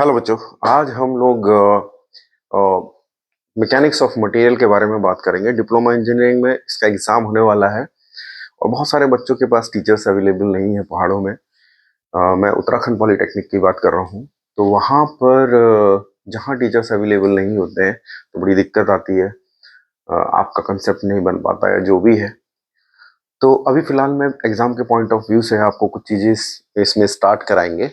Hello बच्चों। आज हम लोग मैकेनिक्स ऑफ मटेरियल के बारे में बात करेंगे। डिप्लोमा इंजीनियरिंग में इसका एग्जाम होने वाला है और बहुत सारे बच्चों के पास टीचर्स अवेलेबल नहीं है पहाड़ों में। मैं उत्तराखंड पॉलिटेक्निक की बात कर रहा हूँ। तो वहाँ पर जहाँ टीचर्स अवेलेबल नहीं होते हैं तो बड़ी दिक्कत आती है। आपका कंसेप्ट नहीं बन पाता है जो भी है। तो अभी फिलहाल मैं एग्जाम के पॉइंट ऑफ व्यू से आपको कुछ चीजें इसमें स्टार्ट कराएंगे।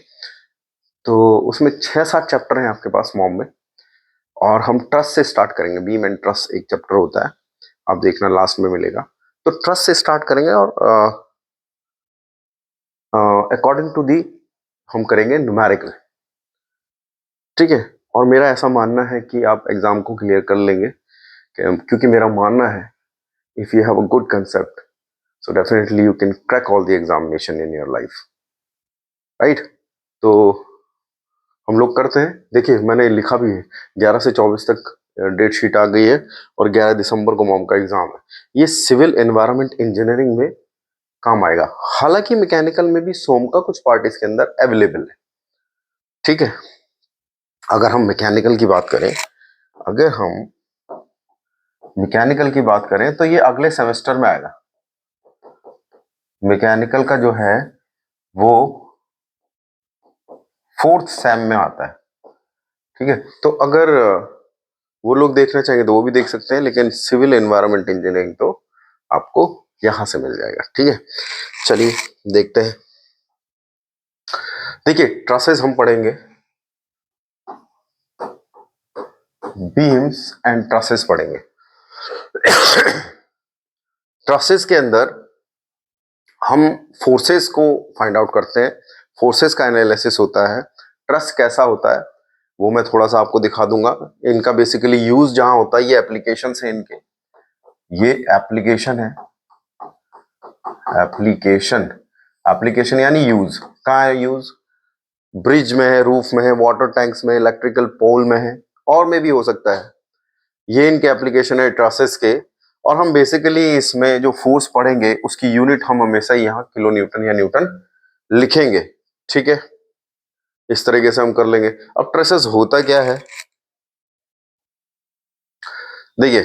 तो उसमें 6-7 चैप्टर हैं आपके पास मॉम में, और हम ट्रस्ट से स्टार्ट करेंगे। बीम एंड ट्रस्ट एक चैप्टर होता है, आप देखना लास्ट में मिलेगा। तो ट्रस्ट से स्टार्ट करेंगे और अकॉर्डिंग टू दी हम करेंगे न्यूमेरिकल। ठीक है। और मेरा ऐसा मानना है कि आप एग्जाम को क्लियर कर लेंगे, क्योंकि मेरा मानना है if you have a good concept so definitely you can crack all the examination in your life, right. तो हम लोग करते हैं। देखिए मैंने लिखा भी है 11 से 24 तक डेट शीट आ गई है और 11 दिसंबर को मॉम का एग्जाम है। ये सिविल एनवायरनमेंट इंजीनियरिंग में काम आएगा। हालांकि मैकेनिकल में भी सोम का कुछ पार्ट इसके अंदर अवेलेबल है। ठीक है। अगर हम मैकेनिकल की बात करें तो ये अगले सेमेस्टर में आएगा। मैकेनिकल का जो है वो 4th सेम में आता है। ठीक है। तो अगर वो लोग देखना चाहेंगे तो वो भी देख सकते हैं, लेकिन सिविल एनवायरनमेंट इंजीनियरिंग तो आपको यहां से मिल जाएगा। ठीक है। चलिए देखते हैं। देखिए ट्रसेस हम पढ़ेंगे, बीम्स एंड ट्रसेस पढ़ेंगे। ट्रसेस के अंदर हम फोर्सेस को फाइंड आउट करते हैं, फोर्सेस का एनालिसिस होता है। ट्रस कैसा होता है वो मैं थोड़ा सा आपको दिखा दूंगा। इनका बेसिकली यूज जहां होता है, ये एप्लीकेशन है इनके, ये एप्लीकेशन है। एप्लीकेशन एप्लीकेशन यानी यूज कहाँ है? यूज ब्रिज में है, रूफ में है, वाटर टैंक्स में, इलेक्ट्रिकल पोल में है, और में भी हो सकता है। ये इनके एप्लीकेशन है ट्रसेस के। और हम बेसिकली इसमें जो फोर्स पढ़ेंगे उसकी यूनिट हम हमेशा यहाँ किलो न्यूटन या न्यूटन लिखेंगे। ठीक है। इस तरीके से हम कर लेंगे। अब ट्रसेस होता क्या है, देखिए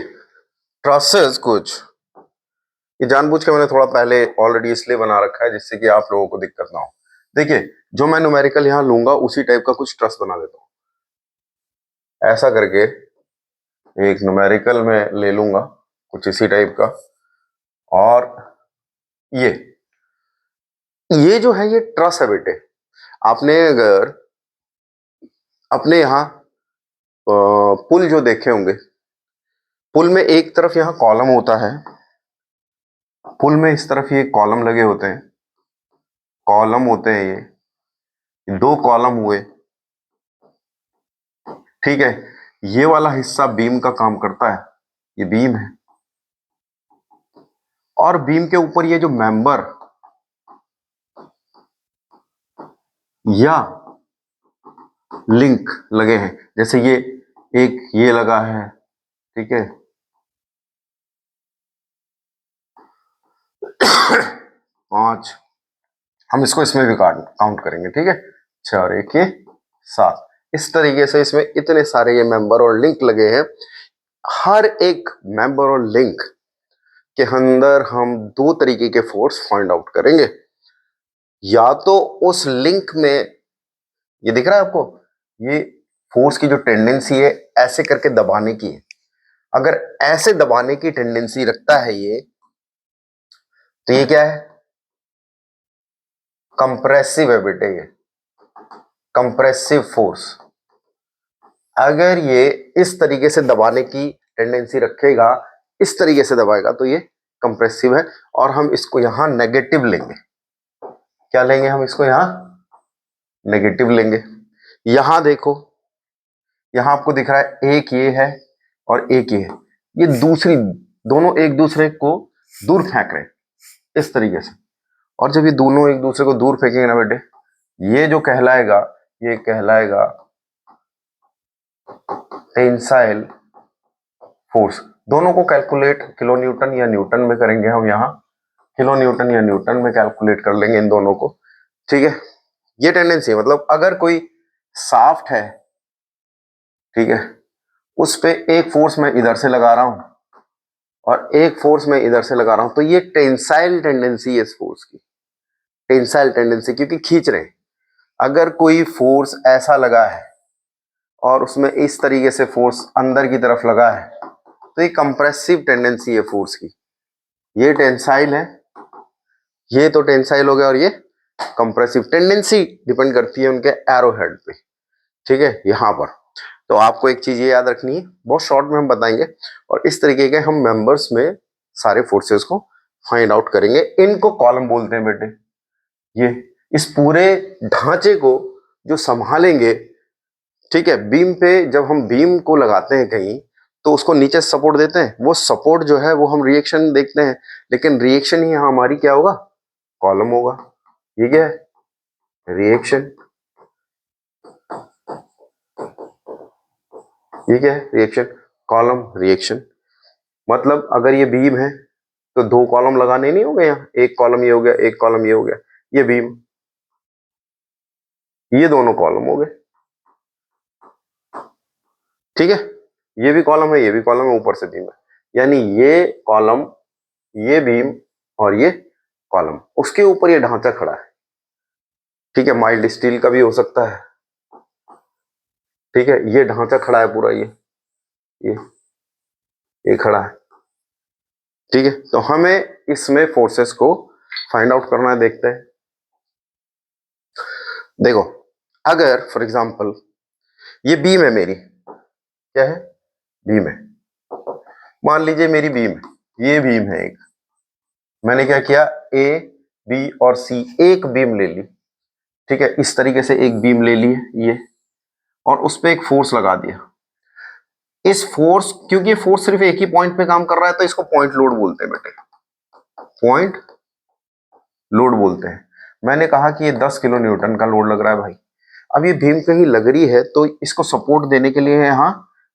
ट्रसेस कुछ ये जानबूझ के मैंने थोड़ा पहले ऑलरेडी इसलिए बना रखा है जिससे कि आप लोगों को दिक्कत ना हो। देखिए जो मैं न्यूमेरिकल यहाँ लूंगा उसी टाइप का कुछ ट्रस बना देता हूं। ऐसा करके एक न्यूमेरिकल में ले लूंगा कुछ इसी टाइप का। और ये जो है ये ट्रस है बेटे। आपने अगर अपने यहाँ पुल जो देखे होंगे, पुल में एक तरफ यहाँ कॉलम होता है, पुल में इस तरफ ये कॉलम लगे होते हैं, कॉलम होते हैं ये 2 कॉलम हुए। ठीक है। ये वाला हिस्सा बीम का काम करता है, ये बीम है। और बीम के ऊपर ये जो मेंबर या लिंक लगे हैं, जैसे ये एक ये लगा है। ठीक है। 5, हम इसको इसमें भी काउंट करेंगे। ठीक है। 6 और 1 ये 7। इस तरीके से इसमें इतने सारे ये मेंबर और लिंक लगे हैं। हर एक मेंबर और लिंक के अंदर हम 2 तरीके के फोर्स फाइंड आउट करेंगे। या तो उस लिंक में ये दिख रहा है आपको, ये फोर्स की जो टेंडेंसी है ऐसे करके दबाने की है। अगर ऐसे दबाने की टेंडेंसी रखता है ये, तो ये क्या है? कंप्रेसिव है बेटे, ये कंप्रेसिव फोर्स। अगर ये इस तरीके से दबाने की टेंडेंसी रखेगा, इस तरीके से दबाएगा, तो ये कंप्रेसिव है। और हम इसको यहां नेगेटिव लेंगे। क्या लेंगे? हम इसको यहां नेगेटिव लेंगे। यहां देखो, यहां आपको दिख रहा है एक ये है और एक ये है। ये दूसरी दोनों एक दूसरे को दूर फेंक रहे हैं इस तरीके से। और जब ये दोनों एक दूसरे को दूर फेंकेंगे ना बेटे, ये जो कहलाएगा, ये कहलाएगा टेंसाइल फोर्स। दोनों को कैलकुलेट किलो न्यूटन या न्यूटन में करेंगे हम। यहाँ किलो न्यूटन या न्यूटन में कैलकुलेट कर लेंगे इन दोनों को। ठीक है। ये टेंडेंसी है, मतलब अगर कोई शाफ्ट है, ठीक है, उस पे एक फोर्स मैं इधर से लगा रहा हूं और एक फोर्स मैं इधर से लगा रहा हूं, तो ये टेंसाइल टेंडेंसी है इस फोर्स की, टेंसाइल टेंडेंसी, क्योंकि खींच रहे हैं। अगर कोई फोर्स ऐसा लगा है और उसमें इस तरीके से फोर्स अंदर की तरफ लगा है, तो ये कंप्रेसिव टेंडेंसी है फोर्स की। ये टेंसाइल है, ये तो टेंसाइल हो गया, और ये कंप्रेसिव टेंडेंसी डिपेंड करती है उनके एरो हेड पे, ठीक है, यहां पर। तो आपको एक चीज ये याद रखनी है, बहुत शॉर्ट में हम बताएंगे, और इस तरीके के हम मेंबर्स में सारे फोर्सेस को फाइंड आउट करेंगे। इनको कॉलम बोलते हैं बेटे। ये इस पूरे ढांचे को जो संभालेंगे, ठीक है, बीम पे जब हम बीम को लगाते हैं कहीं, तो उसको नीचे सपोर्ट देते हैं, वो सपोर्ट जो है वो हम रिएक्शन देखते हैं, लेकिन रिएक्शन ही यहाँ हमारी क्या होगा, कॉलम होगा। ये क्या है, रिएक्शन। ये क्या है, रिएक्शन, कॉलम, रिएक्शन। मतलब अगर ये बीम है तो दो कॉलम लगाने नहीं हो गए, यहाँ एक कॉलम ये हो गया, एक कॉलम ये हो गया, ये बीम, ये दोनों कॉलम हो गए, ठीक है, ये भी कॉलम है, ये भी कॉलम है, ऊपर से बीम है, यानी ये कॉलम, ये बीम और ये कॉलम, उसके ऊपर ये ढांचा खड़ा है, ठीक है, माइल्ड स्टील का भी हो सकता है, ठीक है, ये ढांचा खड़ा है पूरा, ये ये खड़ा है, ठीक है। तो हमें इसमें फोर्सेस को फाइंड आउट करना है, देखते हैं। देखो, अगर फॉर एग्जांपल ये बीम है मेरी, क्या है, बीम है, मान लीजिए मेरी बीम है, ये बीम है एक, मैंने क्या किया, ए बी और सी एक बीम ले ली, ठीक है, इस तरीके से एक बीम ले ली है ये, और उस पर एक फोर्स लगा दिया। इस फोर्स, क्योंकि ये फोर्स सिर्फ एक ही पॉइंट पे काम कर रहा है, तो इसको पॉइंट लोड बोलते हैं बेटे, पॉइंट लोड बोलते हैं। मैंने कहा कि ये 10 किलो न्यूटन का लोड लग रहा है भाई। अब ये बीम कहीं लग रही है, तो इसको सपोर्ट देने के लिए यहाँ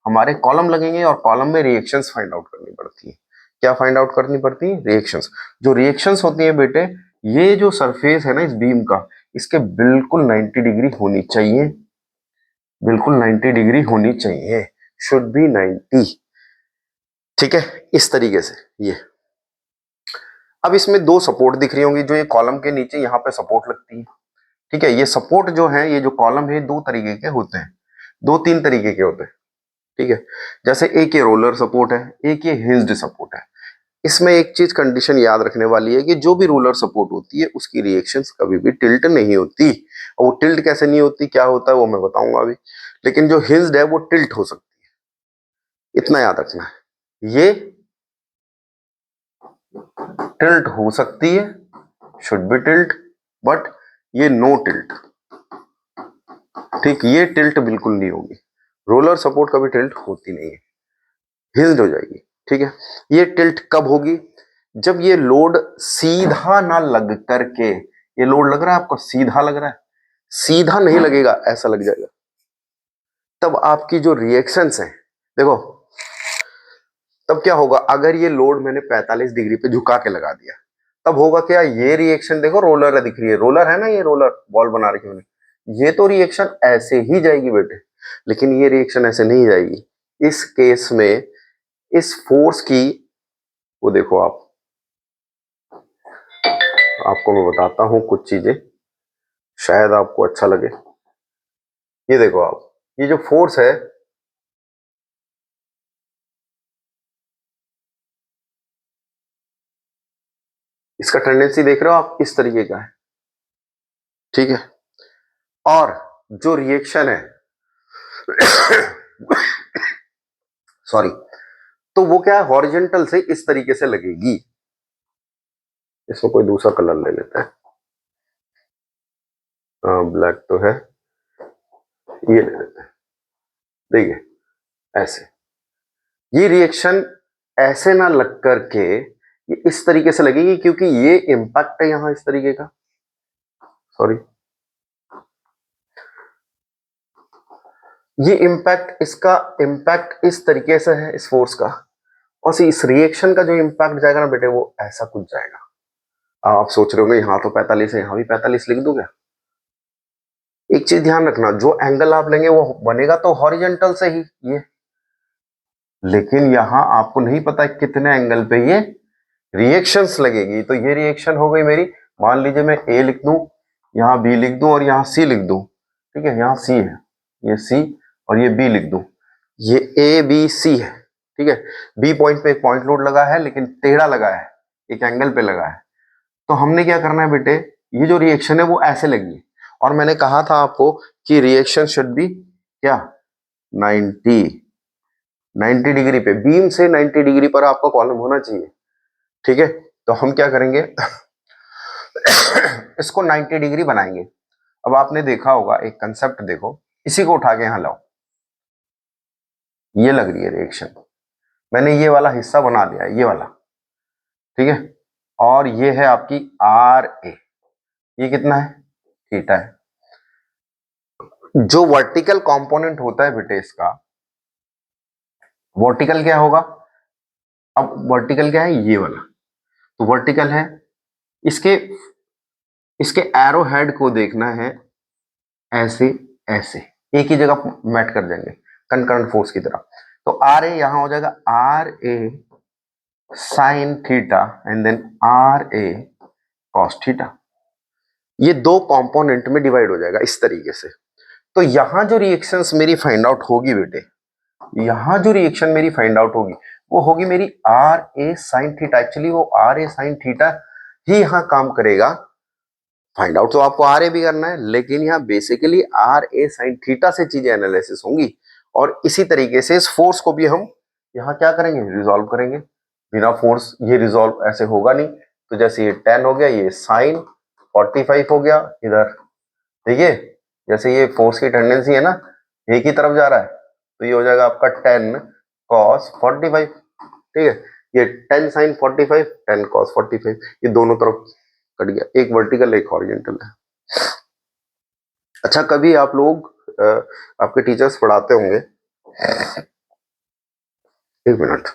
हमारे कॉलम लगेंगे, और कॉलम में रिएक्शंस फाइंड आउट करनी पड़ती है। क्या फाइंड आउट करनी पड़ती है, रिएक्शंस। जो रिएक्शंस होती है बेटे, ये जो सरफेस है ना इस बीम का, इसके बिल्कुल 90 डिग्री होनी चाहिए, बिल्कुल 90 डिग्री होनी चाहिए, शुड बी 90, ठीक है, इस तरीके से ये। अब इसमें दो सपोर्ट दिख रही होंगी, जो ये कॉलम के नीचे यहाँ पे सपोर्ट लगती है, ठीक है। ये सपोर्ट जो है, ये जो कॉलम है, दो तरीके के होते हैं, दो तीन तरीके के होते हैं, ठीक है। जैसे एक ये रोलर सपोर्ट है, एक ये हिंज्ड सपोर्ट है। इसमें एक चीज कंडीशन याद रखने वाली है कि जो भी रोलर सपोर्ट होती है उसकी रिएक्शंस कभी भी टिल्ट नहीं होती, और वो टिल्ट कैसे नहीं होती, क्या होता है वो मैं बताऊंगा अभी। लेकिन जो हिंज्ड है वो टिल्ट हो सकती है, इतना याद रखना है। ये टिल्ट हो सकती है, शुड बी टिल्ट, बट ये नो टिल्ट, ठीक, ये टिल्ट बिल्कुल नहीं होगी, रोलर सपोर्ट कभी टिल्ट होती नहीं है, हिंज्ड हो जाएगी, ठीक है। ये टिल्ट कब होगी, जब ये लोड सीधा ना लग करके, ये लोड लग रहा है आपको, सीधा लग रहा है, सीधा नहीं लगेगा, ऐसा लग जाएगा, तब आपकी जो रिएक्शंस हैं, देखो तब क्या होगा, अगर ये लोड मैंने 45 डिग्री पे झुका के लगा दिया, तब होगा क्या, ये रिएक्शन देखो, रोलर है, दिख रही है, रोलर है ना, ये रोलर बॉल बना रखी मैंने, ये तो रिएक्शन ऐसे ही जाएगी बेटे, लेकिन ये रिएक्शन ऐसे नहीं जाएगी। इस केस में इस फोर्स की, वो देखो आप, आपको मैं बताता हूं कुछ चीजें, शायद आपको अच्छा लगे। ये देखो आप, ये जो फोर्स है, इसका टेंडेंसी देख रहे हो आप, इस तरीके का है, ठीक है। और जो रिएक्शन है सॉरी, तो वो क्या है, हॉरिजेंटल से इस तरीके से लगेगी। इसको कोई दूसरा कलर ले लेते हैं, ब्लैक तो है, ये ले लेते हैं, देखिए ऐसे, ये रिएक्शन ऐसे ना लग करके ये इस तरीके से लगेगी, क्योंकि ये इंपैक्ट है यहां इस तरीके का, सॉरी, ये इंपैक्ट, इसका इंपैक्ट इस तरीके से है इस फोर्स का, और इस रिएक्शन का जो इंपैक्ट जाएगा ना बेटे, वो ऐसा कुछ जाएगा। आप सोच रहे होंगे यहाँ तो 45 है, यहाँ भी 45 लिख दूं क्या, एक चीज ध्यान रखना, जो एंगल आप लेंगे वो बनेगा तो हॉरिजॉन्टल से ही ये, लेकिन यहां आपको नहीं पता कितने एंगल पे ये रिएक्शंस लगेगी। तो ये रिएक्शन हो गई मेरी, मान लीजिए मैं ए लिख दूं, यहाँ बी लिख दूं और यहाँ सी लिख दूं, ठीक है, यहाँ सी है, ये सी और ये बी लिख दूं, ये ए बी सी है, ठीक है। बी पॉइंट पे एक पॉइंट लोड लगा है लेकिन टेढ़ा लगा है, एक एंगल पे लगा है। तो हमने क्या करना है बेटे, ये जो रिएक्शन है वो ऐसे लगी, और मैंने कहा था आपको कि रिएक्शन शुड बी क्या 90 90 डिग्री पे, बीम से 90 डिग्री पर आपका कॉलम होना चाहिए, ठीक है। तो हम क्या करेंगे इसको 90 डिग्री बनाएंगे। अब आपने देखा होगा एक कंसेप्ट, देखो इसी को उठा के यहां लाओ, ये लग रही है रिएक्शन, मैंने ये वाला हिस्सा बना लिया, ये वाला, ठीक है, और ये है आपकी आर ए, ये कितना है, थीटा है। जो वर्टिकल कंपोनेंट होता है बेटे इसका, वर्टिकल क्या होगा, अब वर्टिकल क्या है, ये वाला, तो वर्टिकल है, इसके इसके एरो हेड को देखना है ऐसे ऐसे, एक ही जगह मैट कर देंगे कंकरेंट फोर्स की तरह। तो आर ए यहां हो जाएगा R A sine theta and then R A cos theta, ये दो कंपोनेंट में डिवाइड हो जाएगा इस तरीके से। तो यहां जो रिएक्शंस मेरी फाइंड आउट होगी बेटे, यहां जो रिएक्शन मेरी फाइंड आउट होगी वो होगी मेरी R A sine theta. Actually वो आर ए साइन थीटा ही यहां काम करेगा, फाइंड आउट तो आपको आर ए भी करना है, लेकिन यहाँ basically R A sine theta से चीजें एनालिसिस होंगी। और इसी तरीके से इस फोर्स को भी हम यहाँ क्या करेंगे, रिजॉल्व करेंगे। बिना फोर्स ये रिजॉल्व ऐसे होगा नहीं। तो जैसे ये 10 हो गया, ये साइन 45 हो गया, इधर देखिए जैसे ये फोर्स की टेंडेंसी है ना, एक ही तरफ जा रहा है, तो ये हो जाएगा आपका 10 cos 45, ठीक है। ये 10 sin 45, 10 cos 45, ये दोनों तरफ कट गया, एक वर्टिकल एक हॉरिजॉन्टल है। अच्छा, कभी आप लोग आपके टीचर्स पढ़ाते होंगे, एक मिनट,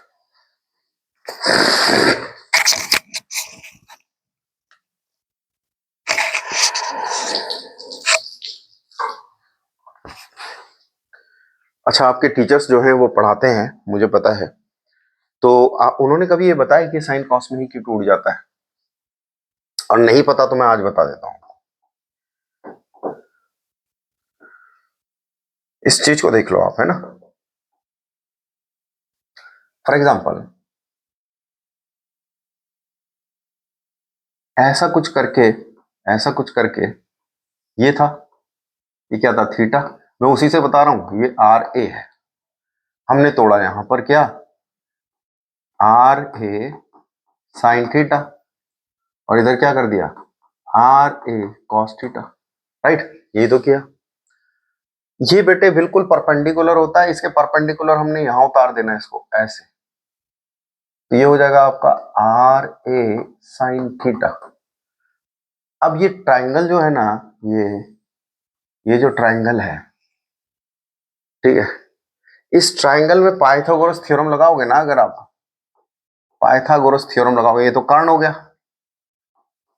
अच्छा आपके टीचर्स जो हैं वो पढ़ाते हैं, मुझे पता है, तो उन्होंने कभी ये बताया कि साइन कॉस में ही क्यों टूट जाता है? और नहीं पता तो मैं आज बता देता हूं, इस चीज को देख लो आप, है ना। फॉर एग्जाम्पल ऐसा कुछ करके, ऐसा कुछ करके ये था, ये क्या था, थीटा, मैं उसी से बता रहा हूं, ये आर ए है, हमने तोड़ा यहां पर क्या, आर ए साइन थीटा, और इधर क्या कर दिया, R A cos theta, right, ये तो किया। ये बेटे बिल्कुल परपेंडिकुलर होता है, इसके परपेंडिकुलर हमने यहां उतार देना है इसको ऐसे, तो ये हो जाएगा आपका आर ए साइन थीटा। अब ये ट्राइंगल जो है ना, ये जो ट्राइंगल है, ठीक है, इस ट्राइंगल में पाइथागोरस थ्योरम लगाओगे ना, अगर आप पाइथागोरस थ्योरम लगाओगे, ये तो कर्ण हो गया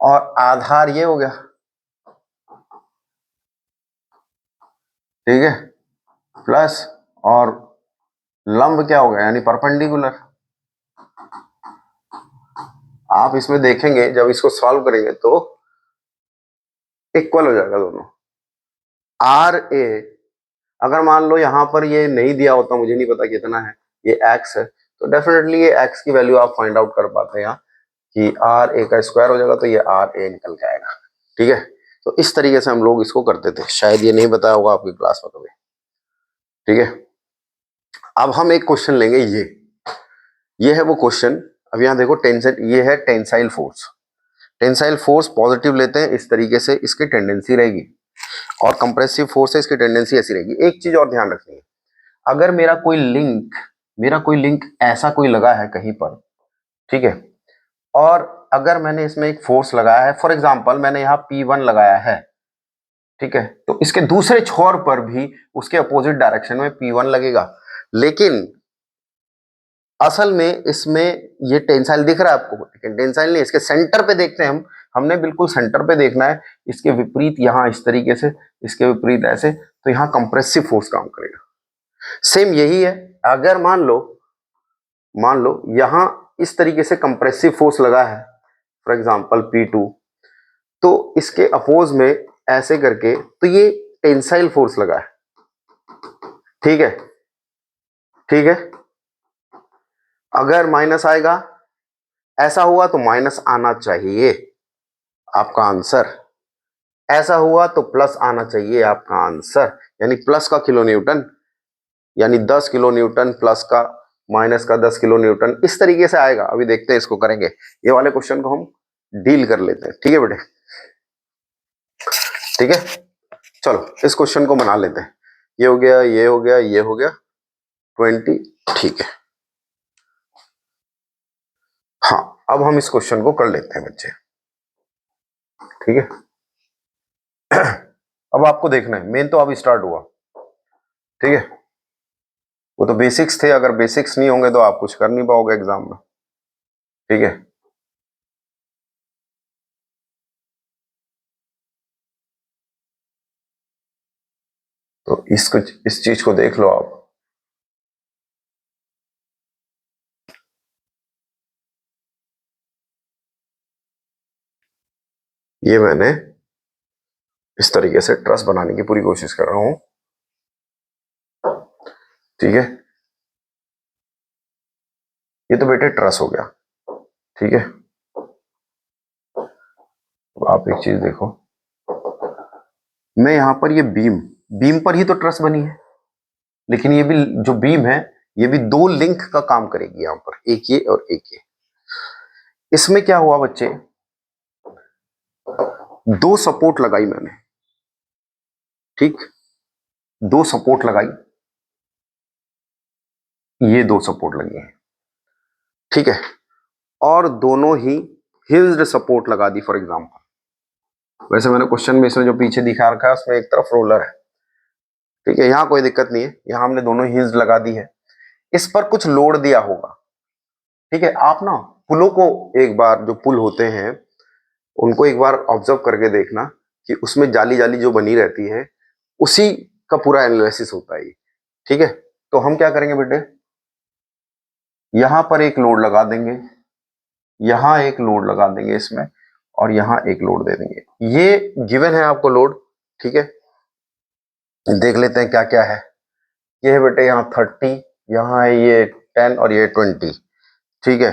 और आधार ये हो गया, ठीक है, प्लस और लंब क्या हो गया, यानी परपेंडिकुलर। आप इसमें देखेंगे जब इसको सॉल्व करेंगे तो इक्वल हो जाएगा दोनों। आर ए, अगर मान लो यहां पर ये नहीं दिया होता, मुझे नहीं पता कितना है, ये एक्स है, तो डेफिनेटली ये एक्स की वैल्यू आप फाइंड आउट कर पाते हैं यहाँ, कि आर ए का स्क्वायर हो जाएगा, तो ये आर ए निकल के आएगा, ठीक है। तो इस तरीके से हम लोग इसको करते थे, शायद ये नहीं बताया होगा आपकी क्लास में कभी, ठीक है। अब हम एक क्वेश्चन लेंगे, ये है वो क्वेश्चन। अब यहाँ देखो टेंशन, ये है tensile force, tensile force positive लेते हैं, इस तरीके से इसकी टेंडेंसी रहेगी, और कंप्रेसिव फोर्स है, इसकी टेंडेंसी ऐसी रहेगी। एक चीज और ध्यान रखनी है, अगर मेरा कोई लिंक ऐसा कोई लगा है कहीं पर, ठीक है, और अगर मैंने इसमें एक फोर्स लगाया है, फॉर एग्जांपल मैंने यहाँ P1 लगाया है, ठीक है, तो इसके दूसरे छोर पर भी उसके अपोजिट डायरेक्शन में P1 लगेगा, लेकिन असल में इसमें ये टेंसाइल दिख रहा है आपको, लेकिन टेंसाइल नहीं, इसके सेंटर पे देखते हैं हम, हमने बिल्कुल सेंटर पे देखना है, इसके विपरीत यहाँ इस तरीके से, इसके विपरीत ऐसे, तो यहाँ कंप्रेसिव फोर्स काम करेगा। सेम यही है, अगर मान लो यहाँ इस तरीके से कंप्रेसिव फोर्स लगा है, फॉर एग्जांपल P2, तो इसके अपोज में ऐसे करके तो ये टेंसाइल फोर्स लगा है। ठीक है, ठीक है। अगर माइनस आएगा, ऐसा हुआ तो माइनस आना चाहिए आपका आंसर, ऐसा हुआ तो प्लस आना चाहिए आपका आंसर, यानी प्लस का किलो न्यूटन, यानी 10 किलो न्यूटन प्लस का, माइनस का 10 किलो न्यूटन, इस तरीके से आएगा। अभी देखते हैं, इसको करेंगे, ये वाले क्वेश्चन को हम डील कर लेते हैं। ठीक है बेटे, ठीक है। चलो इस क्वेश्चन को बना लेते हैं। ये हो गया, ये हो गया, ये हो गया 20। ठीक है, हाँ अब हम इस क्वेश्चन को कर लेते हैं बच्चे। ठीक है, अब आपको देखना है, मेन तो अब स्टार्ट हुआ। ठीक है, वो तो बेसिक्स थे, अगर बेसिक्स नहीं होंगे तो आप कुछ कर नहीं पाओगे एग्जाम में। ठीक है, तो इस चीज को देख लो आप। ये मैंने इस तरीके से ट्रस बनाने की पूरी कोशिश कर रहा हूं। ठीक है, ये तो बेटे ट्रस हो गया। ठीक है, तो आप एक चीज देखो, मैं यहां पर ये बीम पर ही तो ट्रस बनी है, लेकिन ये भी जो बीम है ये भी दो लिंक का काम करेगी यहां पर, एक ये और एक ये। इसमें क्या हुआ बच्चे, दो सपोर्ट लगाई मैंने। ठीक, दो सपोर्ट लगाई, ये दो सपोर्ट लगी है। ठीक है, और दोनों ही हिंज्ड सपोर्ट लगा दी फॉर एग्जांपल। वैसे मैंने क्वेश्चन में इसमें जो पीछे दिखा रखा है उसमें एक तरफ रोलर है। ठीक है, यहां कोई दिक्कत नहीं है, यहां हमने दोनों हिंज लगा दी है। इस पर कुछ लोड दिया होगा। ठीक है, आप ना पुलों को एक बार, जो पुल होते हैं उनको एक बार ऑब्जर्व करके देखना कि उसमें जाली जाली जो बनी रहती है उसी का पूरा एनालिसिस होता है। ठीक है, तो हम क्या करेंगे बेटे, यहां पर एक लोड लगा देंगे, यहां एक लोड लगा देंगे इसमें, और यहां एक लोड दे देंगे। ये गिवन है आपको लोड। ठीक है, देख लेते हैं क्या क्या है। ये है बेटे यहाँ 30, यहाँ है ये 10 और ये 20। ठीक है,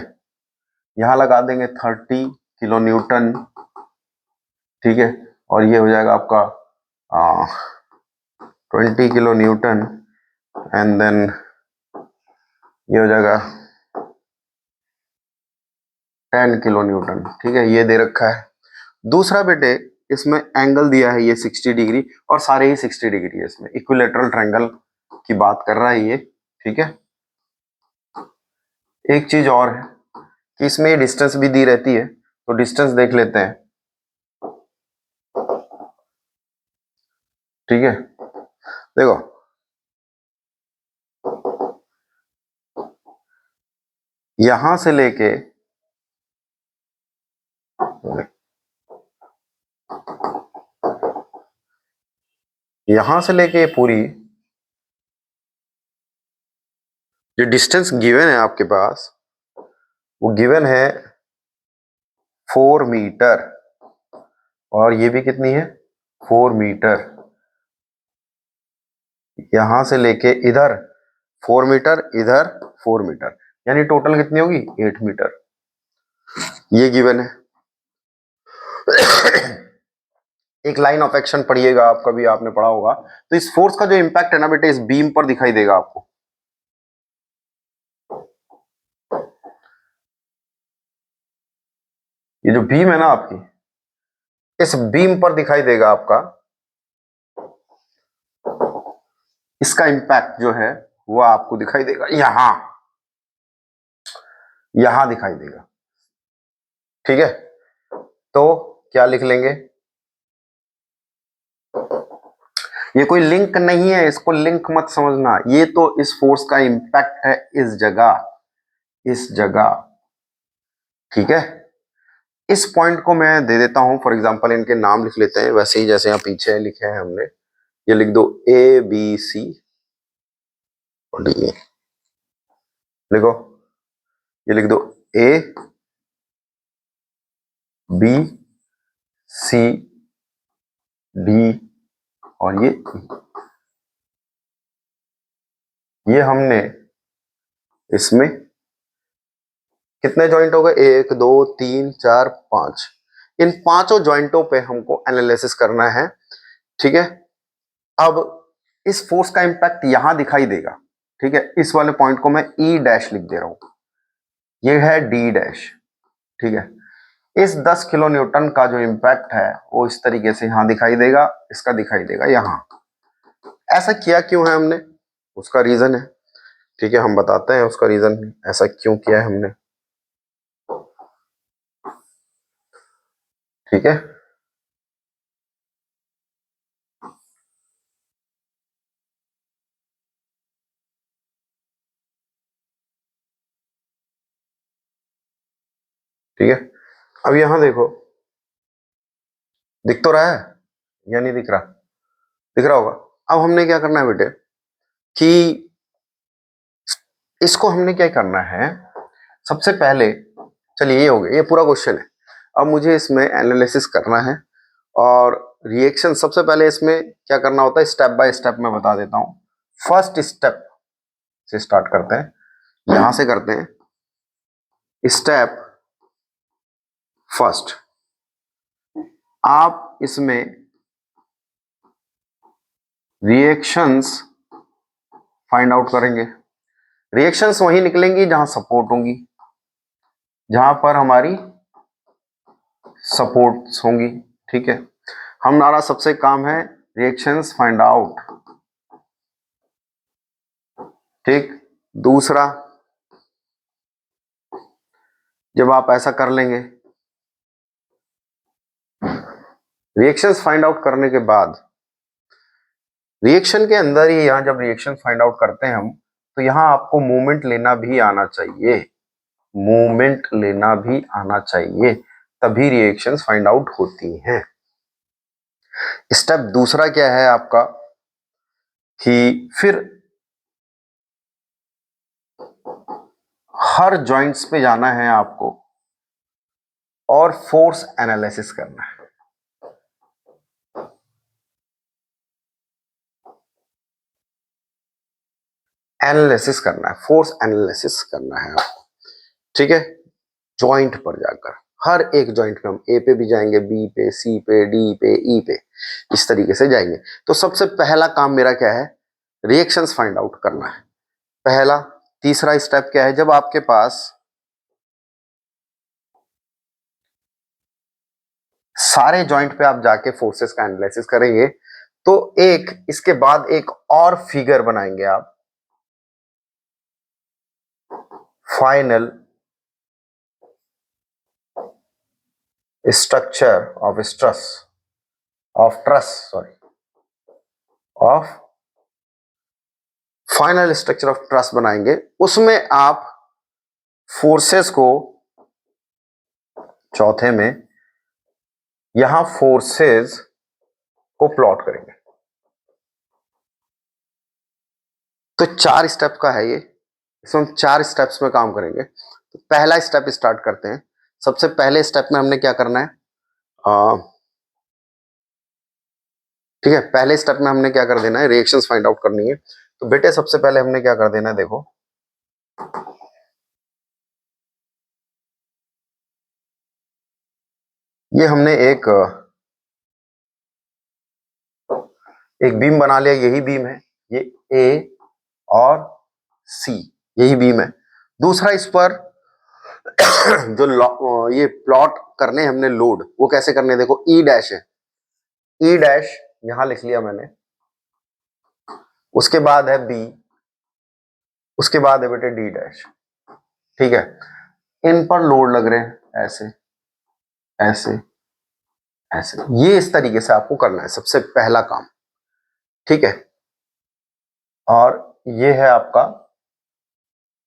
यहां लगा देंगे 30 किलो न्यूटन। ठीक है, और ये हो जाएगा आपका 20 किलो न्यूटन, एंड देन ये हो जाएगा 10 किलो न्यूटन। ठीक है, ये दे रखा है। दूसरा बेटे, इसमें एंगल दिया है ये 60 डिग्री, और सारे ही 60 डिग्री है, इसमें इक्विलेटरल ट्रायंगल की बात कर रहा है ये। ठीक है, एक चीज और है कि इसमें डिस्टेंस भी दी रहती है, तो डिस्टेंस देख लेते हैं। ठीक है, देखो यहां से लेके पूरी जो डिस्टेंस गिवन है आपके पास, वो गिवन है 4 मीटर, और ये भी कितनी है, 4 मीटर। यहां से लेके इधर 4 मीटर, इधर 4 मीटर, यानी टोटल कितनी होगी, 8 मीटर। ये गिवन है। एक लाइन ऑफ एक्शन पढ़िएगा आप, कभी आपने पढ़ा होगा, तो इस फोर्स का जो इंपैक्ट है ना बेटे, इस बीम पर दिखाई देगा आपको। ये जो बीम है ना आपकी, इस बीम पर दिखाई देगा आपका, इसका इंपैक्ट जो है वो आपको दिखाई देगा यहां, यहां दिखाई देगा। ठीक है, तो क्या लिख लेंगे, ये कोई लिंक नहीं है, इसको लिंक मत समझना, ये तो इस फोर्स का इंपैक्ट है इस जगह, इस जगह। ठीक है, इस पॉइंट को मैं दे देता हूं, फॉर एग्जांपल इनके नाम लिख लेते हैं वैसे ही जैसे यहाँ पीछे लिखे हैं हमने। ये लिख दो ए बी सी और डी। लिखो, ये लिख दो ए बी सी डी और ये हमने इसमें कितने जॉइंट हो गए, 1 2 3 4 5। इन पांचों जॉइंटों पे हमको एनालिसिस करना है। ठीक है, अब इस फोर्स का इंपैक्ट यहां दिखाई देगा। ठीक है, इस वाले पॉइंट को मैं ई डैश लिख दे रहा हूं, ये है डी डैश। ठीक है, इस 10 किलो न्यूटन का जो इंपैक्ट है वो इस तरीके से यहां दिखाई देगा, इसका दिखाई देगा यहां। ऐसा किया क्यों है हमने, उसका रीजन है। ठीक है, हम बताते हैं उसका रीजन, ऐसा क्यों किया है हमने। ठीक है, ठीक है। अब यहां देखो, दिख तो रहा है या नहीं दिख रहा, दिख रहा होगा। अब हमने क्या करना है बेटे कि इसको हमने क्या करना है, सबसे पहले, चलिए ये हो गया, ये पूरा क्वेश्चन है। अब मुझे इसमें एनालिसिस करना है और रिएक्शन सबसे पहले इसमें क्या करना होता है, स्टेप बाय स्टेप मैं बता देता हूं। फर्स्ट स्टेप से स्टार्ट करते हैं, यहां से करते हैं। स्टेप फर्स्ट, आप इसमें रिएक्शंस फाइंड आउट करेंगे। रिएक्शंस वहीं निकलेंगी जहां सपोर्ट होंगी, जहां पर हमारी सपोर्ट्स होंगी। ठीक है, हमारा सबसे काम है रिएक्शंस फाइंड आउट। ठीक, दूसरा, जब आप ऐसा कर लेंगे, रिएक्शंस फाइंड आउट करने के बाद, रिएक्शन के अंदर ही यहां जब रिएक्शन फाइंड आउट करते हैं हम, तो यहां आपको मूवमेंट लेना भी आना चाहिए, मूवमेंट लेना भी आना चाहिए, तभी रिएक्शंस फाइंड आउट होती हैं। स्टेप दूसरा क्या है आपका कि फिर हर जॉइंट्स पे जाना है आपको और फोर्स एनालिसिस करना है। एनालिसिस करना है, फोर्स एनालिसिस करना है आपको। ठीक है, जॉइंट पर जाकर हर एक जॉइंट पे हम ए पे भी जाएंगे, बी पे, सी पे, डी पे, ई पे, इस तरीके से जाएंगे। तो सबसे पहला काम मेरा क्या है, रिएक्शंस फाइंड आउट करना है, पहला। तीसरा स्टेप क्या है, जब आपके पास सारे जॉइंट पे आप जाके फोर्सेस का एनालिसिस करेंगे, तो एक इसके बाद एक और फिगर बनाएंगे आप, final structure of stress of truss sorry of final structure of truss बनाएंगे। उसमें आप फोर्सेस को, चौथे में यहां फोर्सेस को प्लॉट करेंगे। तो 4 स्टेप का है ये, इसमें हम 4 स्टेप्स में काम करेंगे। तो पहला स्टेप स्टार्ट करते हैं। सबसे पहले स्टेप में हमने क्या करना है, ठीक है, पहले स्टेप में हमने क्या कर देना है, रिएक्शंस फाइंड आउट करनी है। तो बेटे सबसे पहले हमने क्या कर देना है, देखो ये हमने एक बीम बना लिया, यही बीम है, ये ए और सी, यही बीम है। दूसरा, इस पर जो ये प्लॉट करने हमने लोड, वो कैसे करने, देखो ई डैश है, ई डैश यहां लिख लिया मैंने, उसके बाद है बी, उसके बाद है बेटे डी डैश। ठीक है, इन पर लोड लग रहे हैं, ऐसे ऐसे ऐसे, ये इस तरीके से आपको करना है, सबसे पहला काम। ठीक है, और ये है आपका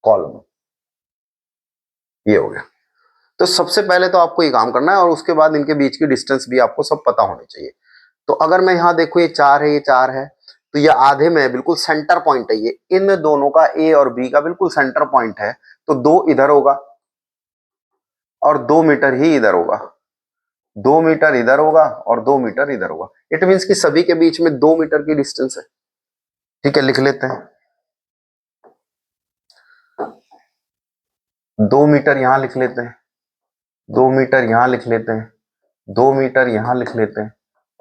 कॉलम, ये हो गया। तो सबसे पहले तो आपको ये काम करना है और उसके बाद इनके बीच की डिस्टेंस भी आपको सब पता होनी चाहिए। तो अगर मैं यहाँ देखूँ ये 4 है, ये 4 है, तो ये आधे में बिल्कुल सेंटर पॉइंट है, ये इन दोनों का ए और बी का बिल्कुल सेंटर पॉइंट है, तो 2 इधर होगा और 2 मीटर ही इधर होगा, 2 मीटर इधर होगा और 2 मीटर इधर होगा। इट मीन्स कि सभी के बीच में 2 मीटर की डिस्टेंस है। ठीक है, लिख लेते हैं 2 मीटर यहां लिख लेते हैं, 2 मीटर यहां लिख लेते हैं, 2 मीटर यहां लिख लेते हैं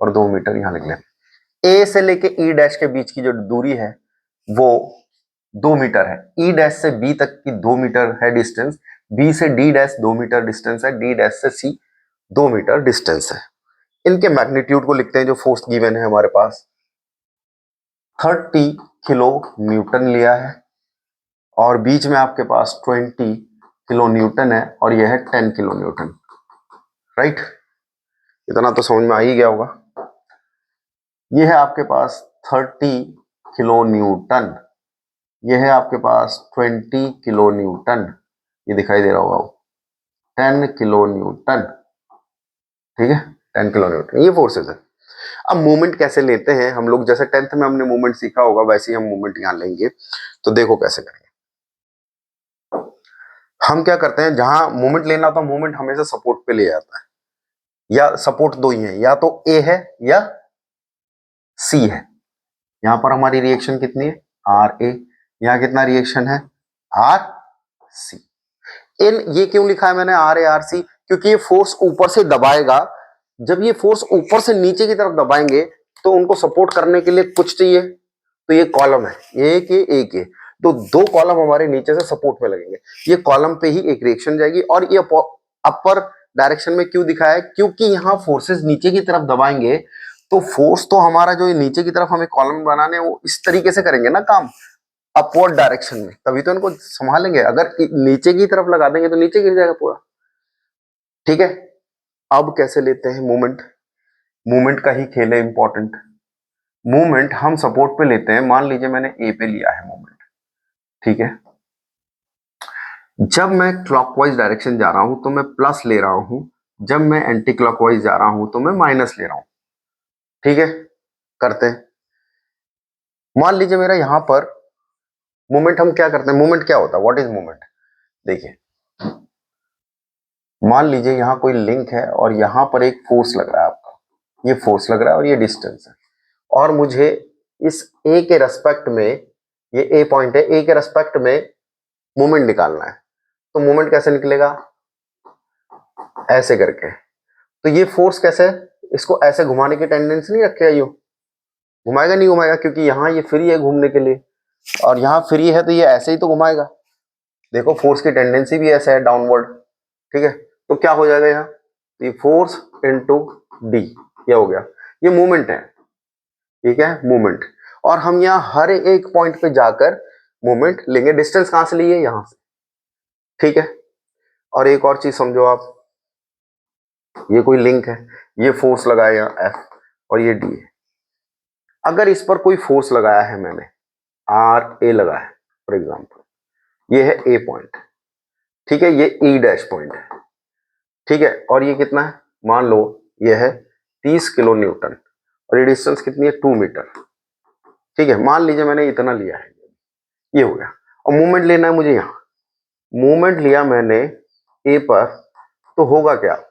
और 2 मीटर यहां लिख लेते हैं। ए से लेके ई डैश के बीच की जो दूरी है वो 2 मीटर है। ई डैश से बी तक की 2 मीटर है डिस्टेंस, बी से डी डैश 2 मीटर डिस्टेंस है, डी डैश से सी 2 मीटर डिस्टेंस है। इनके मैग्नीट्यूड को लिखते हैं जो फोर्स गिवन है हमारे पास, 30 किलो न्यूटन लिया है और बीच में आपके पास 20 किलो न्यूटन है और यह है 10 किलो न्यूटन। राइट, इतना तो समझ में आ ही गया होगा। यह है आपके पास 30 किलो न्यूटन, यह है आपके पास 20 किलो न्यूटन, ये दिखाई दे रहा होगा, 10 किलो न्यूटन। ठीक है, 10 किलो न्यूटन ये फोर्सेस है। अब मूवमेंट कैसे लेते हैं हम लोग, जैसे 10th में हमने मूवमेंट सीखा होगा वैसे ही हम मूवमेंट यहां लेंगे। तो देखो कैसे करेंगे। हम क्या करते हैं, जहां मूवमेंट लेना होता है मूवमेंट हमेशा सपोर्ट पे ले जाता है, या सपोर्ट दो ही है, या तो ए है या सी है। यहां पर हमारी रिएक्शन कितनी है, आर ए, यहां कितना रिएक्शन है, आर सी। इन ये क्यों लिखा है मैंने आर ए आर सी, क्योंकि ये फोर्स ऊपर से दबाएगा, जब ये फोर्स ऊपर से नीचे की तरफ दबाएंगे तो उनको सपोर्ट करने के लिए कुछ चाहिए, तो ये कॉलम है, एक ये तो 2 कॉलम हमारे नीचे से सपोर्ट में लगेंगे, ये कॉलम पे ही एक रिएक्शन जाएगी। और ये अपर डायरेक्शन में क्यों दिखाया है, क्योंकि यहाँ फोर्सेस नीचे की तरफ दबाएंगे तो फोर्स तो हमारा जो नीचे की तरफ हमें कॉलम बनाने वो इस तरीके से करेंगे ना काम, अपवर्ड डायरेक्शन में, तभी तो इनको संभालेंगे। अगर नीचे की तरफ लगा देंगे तो नीचे गिर जाएगा पूरा। ठीक है, अब कैसे लेते हैं मूवमेंट, मूवमेंट का ही खेल है इंपॉर्टेंट। मूवमेंट हम सपोर्ट पे लेते हैं, मान लीजिए मैंने ए पे लिया है मूवमेंट, ठीक है, जब मैं क्लॉकवाइज डायरेक्शन जा रहा हूं तो मैं प्लस ले रहा हूं, जब मैं एंटी क्लॉकवाइज जा रहा हूं तो मैं माइनस ले रहा हूं। ठीक है, करते हैं। मान लीजिए मेरा यहां पर मूवमेंट, हम क्या करते हैं, मूवमेंट क्या होता है, व्हाट इज मूवमेंट। देखिए मान लीजिए यहां कोई लिंक है और यहां पर एक फोर्स लग रहा है आपका, ये फोर्स लग रहा है और ये डिस्टेंस है, और मुझे इस ए के रेस्पेक्ट में, ये ए पॉइंट है, ए के रेस्पेक्ट में मूवमेंट निकालना है। तो मूवमेंट कैसे निकलेगा, ऐसे करके। तो ये फोर्स कैसे, इसको ऐसे घुमाने की टेंडेंसी नहीं रखेगा, यू घुमाएगा नहीं घुमाएगा, क्योंकि यहाँ ये फ्री है घूमने के लिए और यहाँ फ्री है तो ये ऐसे ही तो घुमाएगा। देखो फोर्स की टेंडेंसी भी ऐसे है डाउनवर्ड। ठीक है, तो क्या हो जाएगा यहाँ, ये फोर्स इनटू डी, ये हो गया, ये मूवमेंट है। ठीक है, मूवमेंट। और हम यहाँ हर एक पॉइंट पे जाकर मूवमेंट लेंगे। डिस्टेंस कहां से लिए, यहां से। ठीक है, और एक और चीज समझो आप, ये कोई लिंक है, ये फोर्स लगाया यहाँ एफ और ये डी है। अगर इस पर कोई फोर्स लगाया है मैंने, आर ए लगा है फॉर एग्जाम्पल, ये है ए पॉइंट, ठीक है, ये ई डैश पॉइंट है, ठीक है, और ये कितना है, मान लो ये है 30 किलो न्यूटन और ये डिस्टेंस कितनी है, 2 मीटर। ठीक है, मान लीजिए मैंने इतना लिया है, ये हो गया। और मूवमेंट लेना है मुझे, यहाँ मूवमेंट लिया मैंने ए पर, तो होगा क्या,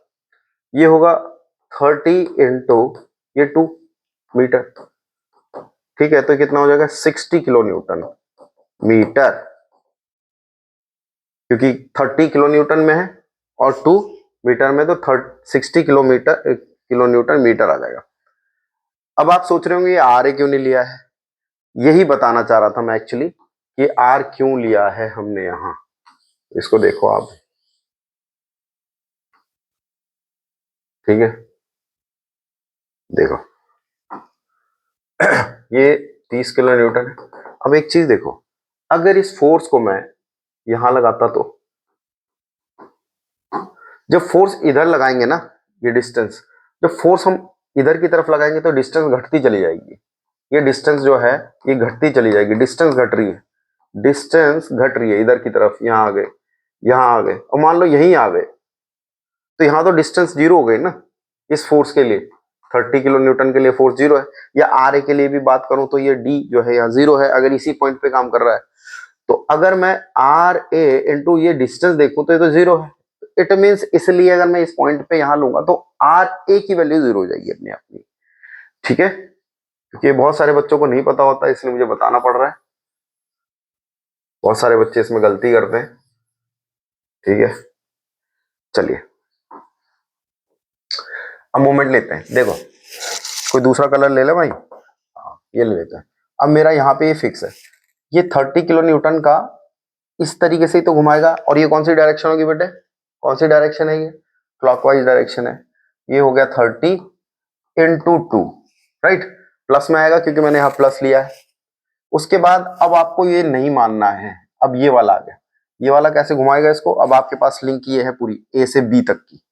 ये होगा 30 इंटू ये 2 मीटर। ठीक है, तो कितना हो जाएगा, 60 किलो न्यूटन मीटर, क्योंकि 30 किलो न्यूटन में है और 2 मीटर में, तो 60 किलो न्यूटन मीटर आ जाएगा। अब आप सोच रहे होंगे ये आर ए क्यों नहीं लिया है, यही बताना चाह रहा था मैं एक्चुअली, कि आर क्यों लिया है हमने यहां। इसको देखो आप, ठीक है, देखो ये 30 किलो न्यूटन है। अब एक चीज देखो, अगर इस फोर्स को मैं यहां लगाता तो, जब फोर्स इधर लगाएंगे ना, ये डिस्टेंस, जब फोर्स हम इधर की तरफ लगाएंगे तो डिस्टेंस घटती चली जाएगी, ये डिस्टेंस जो है ये घटती चली जाएगी, डिस्टेंस घट रही है, डिस्टेंस घट रही है इधर की तरफ, यहाँ आ गए, यहाँ आ गए, और मान लो यहीं आ गए, तो यहाँ तो डिस्टेंस 0 हो गई ना इस फोर्स के लिए, 30 किलो न्यूटन के लिए फोर्स 0 है। या आर ए के लिए भी बात करूं तो ये डी जो है यहाँ 0 है, अगर इसी पॉइंट पे काम कर रहा है। तो अगर मैं आर ए इंटू ये डिस्टेंस देखूं तो ये तो 0 है। इट मीन्स इसलिए अगर मैं इस पॉइंट पे यहां लूंगा तो आर ए की वैल्यू 0 हो जाएगी अपने आप में। ठीक है, क्योंकि बहुत सारे बच्चों को नहीं पता होता, इसलिए मुझे बताना पड़ रहा है। बहुत सारे बच्चे इसमें गलती करते हैं। ठीक है, चलिए अब मोमेंट लेते हैं। देखो कोई दूसरा कलर ले ले भाई, हाँ ये ले लेते हैं। अब मेरा यहाँ पे ये फिक्स है, ये 30 किलो न्यूटन का इस तरीके से ही तो घुमाएगा। और ये कौन सी डायरेक्शन होगी बेटे, कौन सी डायरेक्शन है, ये क्लॉकवाइज डायरेक्शन है। ये हो गया 30 इंटू 2, राइट, प्लस में आएगा क्योंकि मैंने यहाँ प्लस लिया है। उसके बाद अब आपको ये नहीं मानना है, अब ये वाला आ गया। ये वाला कैसे घुमाएगा इसको, अब आपके पास लिंक ये है पूरी ए से बी तक की,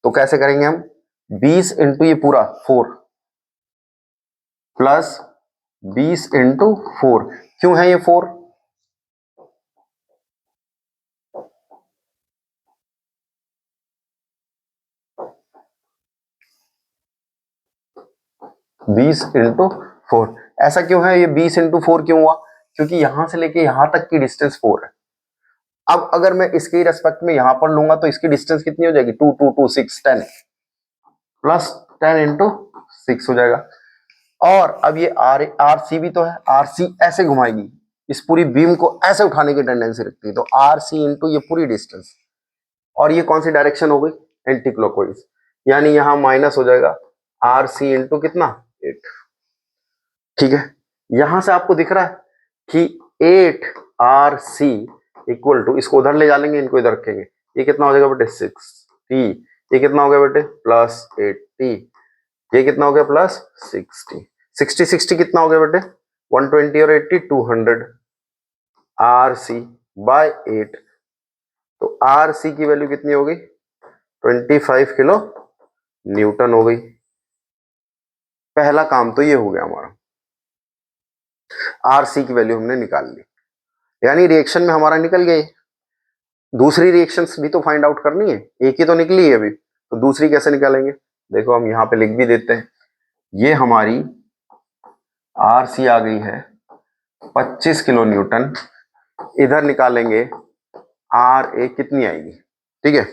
तो कैसे करेंगे हम, 20 इंटू ये पूरा 4 प्लस 20 इंटू 4। क्यों है ये 4, 20 इंटू 4 ऐसा क्यों है, ये 20 इंटू 4 क्यों हुआ, क्योंकि यहां से लेके यहां तक की डिस्टेंस 4 है। अब अगर मैं इसके रेस्पेक्ट में यहां पर लूंगा तो इसकी डिस्टेंस कितनी हो जाएगी, 2 2 2 6 10 प्लस 10 इंटू 6 हो जाएगा। और अब ये आर सी भी तो है, आर सी ऐसे घुमाएगी, इस पूरी बीम को ऐसे उठाने की टेंडेंसी रखती है, तो आर सी इंटू ये पूरी डिस्टेंस। और ये कौन सी डायरेक्शन हो गई, एंटी क्लॉकवाइज, यानी यहां माइनस हो जाएगा आर सी इंटू कितना 8। ठीक है, यहां से आपको दिख रहा है कि 8 आर सी इक्वल टू, इसको उधर ले जाएंगे, इनको इधर रखेंगे, ये कितना हो जाएगा बेटे 60, ये कितना हो गया बेटे प्लस 80, ये कितना हो गया प्लस 60, 60 60 कितना हो गया बेटे 120 और 80 200 आर सी बाय 8। तो आर सी की वैल्यू कितनी हो गई 25 किलो न्यूटन हो गई। पहला काम तो ये हो गया हमारा, आर सी की वैल्यू हमने निकाल ली, यानी रिएक्शन में हमारा निकल गए। दूसरी रिएक्शंस भी तो फाइंड आउट करनी है, एक ही तो निकली है अभी, तो दूसरी कैसे निकालेंगे, देखो हम यहां पे लिख भी देते हैं। ये हमारी आर सी आ गई है 25 किलो न्यूटन, इधर निकालेंगे आर ए कितनी आएगी। ठीक है,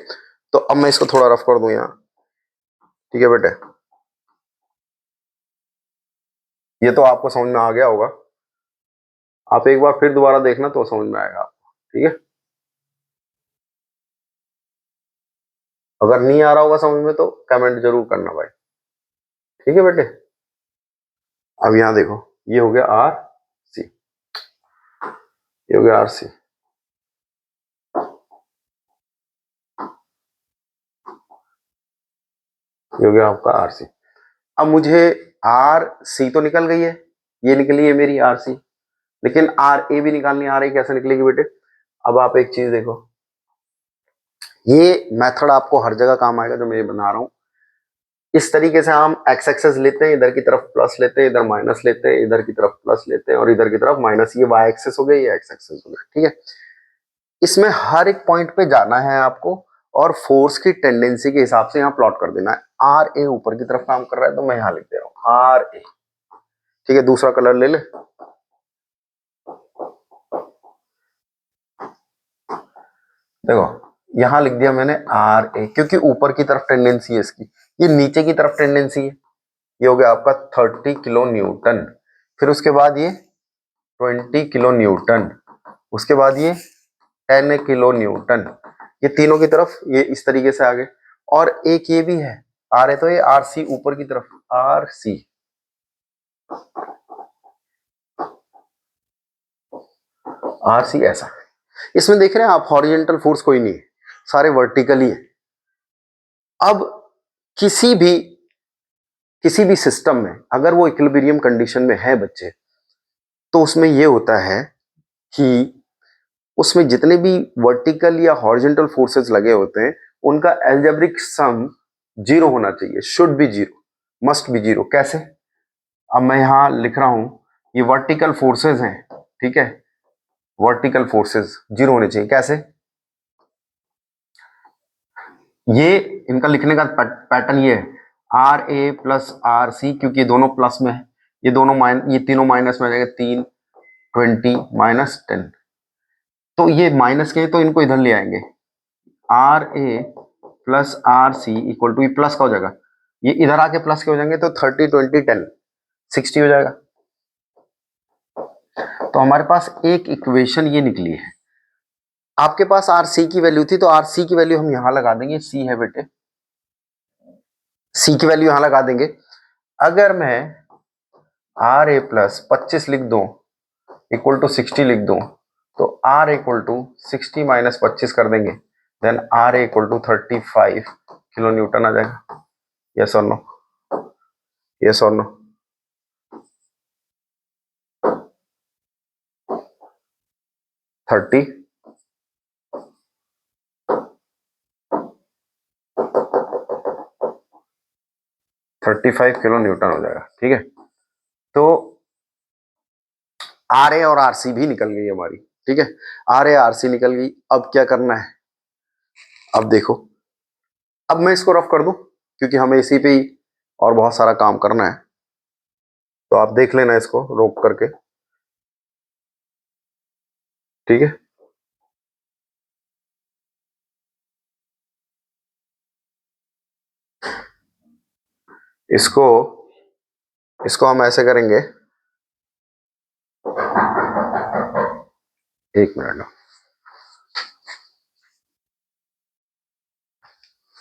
तो अब मैं इसको थोड़ा रफ कर दूं यहां। ठीक है बेटे, ये तो आपको समझ में आ गया होगा, आप एक बार फिर दोबारा देखना तो समझ में आएगा आपको। ठीक है, अगर नहीं आ रहा होगा समझ में तो कमेंट जरूर करना भाई। ठीक है बेटे, अब यहां देखो, ये हो गया आर सी, ये हो गया आर सी, ये हो गया आपका आर सी। अब मुझे आर सी तो निकल गई है, ये निकली है मेरी आर सी, लेकिन आर ए भी निकालनी, आर ए कैसे निकलेगी बेटे। अब आप एक चीज देखो, ये मेथड आपको हर जगह काम आएगा जो मैं ये बना रहा हूं। इस तरीके से हम एक्स एक्सेस लेते हैं, इधर की तरफ प्लस लेते हैं, इधर माइनस लेते हैं, इधर की तरफ प्लस लेते हैं और इधर की तरफ माइनस, ये वाई एक्सेस हो गया, ये एक्स एक्सेस हो गया। ठीक है, इसमें हर एक पॉइंट पे जाना है आपको और फोर्स की टेंडेंसी के हिसाब से यहाँ प्लॉट कर देना है। आर ए ऊपर की तरफ काम कर रहा है तो मैं यहाँ लिख दे रहा हूँ आर ए। ठीक है, दूसरा कलर ले ले, देखो यहां लिख दिया मैंने आर ए, क्योंकि ऊपर की तरफ टेंडेंसी है इसकी, ये नीचे की तरफ टेंडेंसी है। ये हो गया आपका 30 किलो न्यूटन, फिर उसके बाद ये 20 किलो न्यूटन, उसके बाद ये 10 किलो न्यूटन, ये तीनों की तरफ ये इस तरीके से आ गए। और एक ये भी है आर है, तो ये आर सी ऊपर की तरफ, आर सी, आर सी ऐसा। इसमें देख रहे हैं आप, हॉरिजेंटल फोर्स कोई नहीं है, सारे वर्टिकली है। अब किसी भी सिस्टम में अगर वो इक्विलिब्रियम कंडीशन में है बच्चे, तो उसमें ये होता है कि उसमें जितने भी वर्टिकल या हॉरिजॉन्टल फोर्सेस लगे होते हैं उनका एल्जेब्रिक सम 0 होना चाहिए, शुड बी 0, मस्ट बी 0। कैसे, अब मैं यहां लिख रहा हूं, ये वर्टिकल फोर्सेस हैं, ठीक है, वर्टिकल फोर्सेस 0 होने चाहिए। कैसे, ये इनका लिखने का पैटर्न ये है, R A plus R C, क्योंकि ये दोनों प्लस में है, ये तीनों माइनस में आ जाएगा, 3 20 माइनस 10, तो ये माइनस के हैं तो इनको इधर ले आएंगे, R A plus R C equal to, ये प्लस का हो जाएगा, ये इधर आके प्लस के हो जाएंगे, तो 30 20 10 60 हो जाएगा। तो हमारे पास एक इक्वेशन ये निकली है। आपके पास आर सी की वैल्यू थी, तो आर सी की वैल्यू हम यहां लगा देंगे, सी है बेटे, सी की वैल्यू यहां लगा देंगे। अगर मैं आर ए प्लस 25 लिख दूं इक्वल टू 60 लिख दूं, तो आर इक्वल टू 60 माइनस 25 कर देंगे, then are equal to 35 kilo newton आ जाएगा। यस और नो, यस और नो। 30 35 किलो न्यूटन हो जाएगा। ठीक है, तो आर ए और आर सी भी निकल गई हमारी। ठीक है, आर ए आर सी निकल गई। अब क्या करना है, अब देखो, अब मैं इसको रफ कर दूं क्योंकि हमें इसी पे ही और बहुत सारा काम करना है, तो आप देख लेना इसको रोक करके। ठीक है, इसको इसको हम ऐसे करेंगे, एक मिनट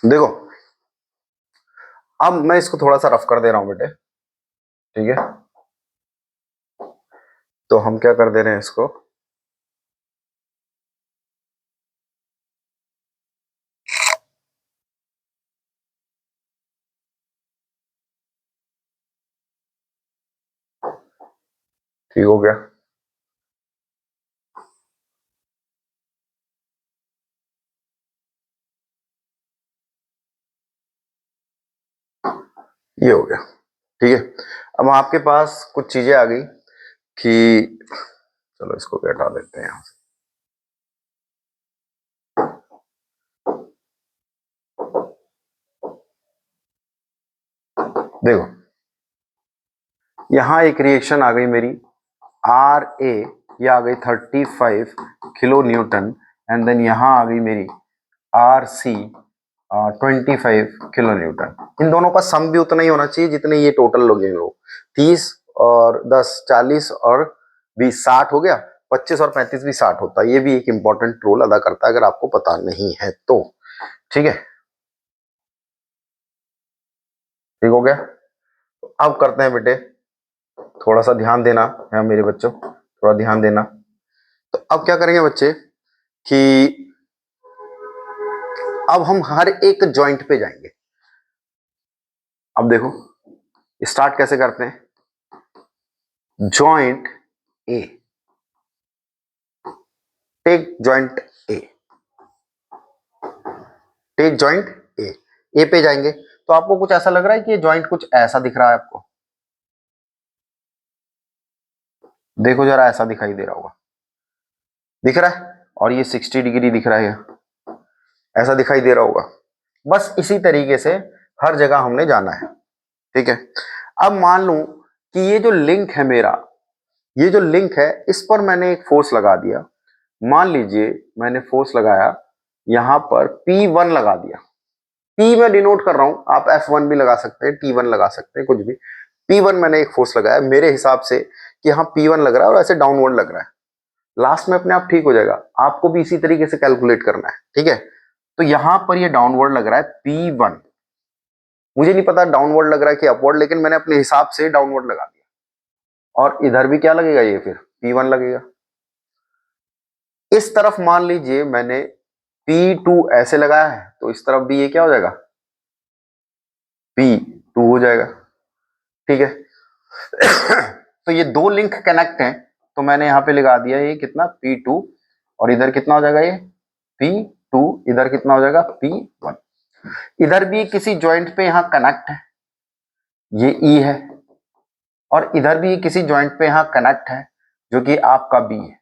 देखो, अब मैं इसको थोड़ा सा रफ कर दे रहा हूं बेटे। ठीक है, तो हम क्या कर दे रहे हैं इसको, ठीक हो गया। ये हो गया। ठीक है, अब आपके पास कुछ चीजें आ गई कि, चलो इसको भी हटा देते हैं यहां से। देखो, यहां एक रिएक्शन आ गई मेरी, आर ए, ये आ गई 35 किलो न्यूटन, एंड देन यहां आ गई मेरी आर सी 25 किलो न्यूटन। इन दोनों का सम भी उतना ही होना चाहिए जितने ये टोटल लोग हैं लोग, 30 और 10 40 और 20 60 हो गया, 25 और 35 भी 60 होता है। ये भी एक इंपॉर्टेंट रोल अदा करता है अगर आपको पता नहीं है तो। ठीक है, ठीक हो गया। अब करते हैं बेटे, थोड़ा सा ध्यान देना है मेरे बच्चों, थोड़ा ध्यान देना। तो अब क्या करेंगे बच्चे कि अब हम हर एक जॉइंट पे जाएंगे। अब देखो, स्टार्ट कैसे करते हैं, जॉइंट ए, टेक जॉइंट ए, टेक जॉइंट ए, ए पे जाएंगे। तो आपको कुछ ऐसा लग रहा है कि ये जॉइंट कुछ ऐसा दिख रहा है आपको, देखो जरा, ऐसा दिखाई दे रहा होगा, दिख रहा है, और ये 60 डिग्री दिख रहा है, ऐसा दिखाई दे रहा होगा। बस इसी तरीके से हर जगह हमने जाना है। ठीक है, अब मान लूं कि ये जो लिंक है मेरा, ये जो लिंक है, इस पर मैंने एक फोर्स लगा दिया। मान लीजिए मैंने फोर्स लगाया, यहां पर P1 लगा दिया, P मैं डिनोट कर रहा हूं, आप F1 भी लगा सकते हैं, T1 लगा सकते हैं, कुछ भी। P1 मैंने एक फोर्स लगाया मेरे हिसाब से कि हाँ P1 लग रहा है और ऐसे डाउनवर्ड लग रहा है, लास्ट में अपने आप ठीक हो जाएगा। आपको भी इसी तरीके से कैलकुलेट करना है। ठीक है, तो यहां पर ये डाउनवर्ड लग रहा है P1, मुझे नहीं पता डाउनवर्ड लग रहा है कि अपवर्ड, लेकिन मैंने अपने हिसाब से डाउनवर्ड लगा दिया। और इधर भी क्या लगेगा, ये फिर P1 लगेगा। इस तरफ मान लीजिए मैंने P2 ऐसे लगाया है, तो इस तरफ भी ये क्या हो जाएगा, P2 हो जाएगा। ठीक है, तो ये दो लिंक कनेक्ट हैं, तो मैंने यहां पे लगा दिया ये कितना, P2, और इधर कितना हो जाएगा ये P2, इधर कितना हो जाएगा P1। इधर भी किसी जॉइंट पे यहां कनेक्ट है, ये E है, और इधर भी किसी जॉइंट पे यहां कनेक्ट है जो कि आपका B है।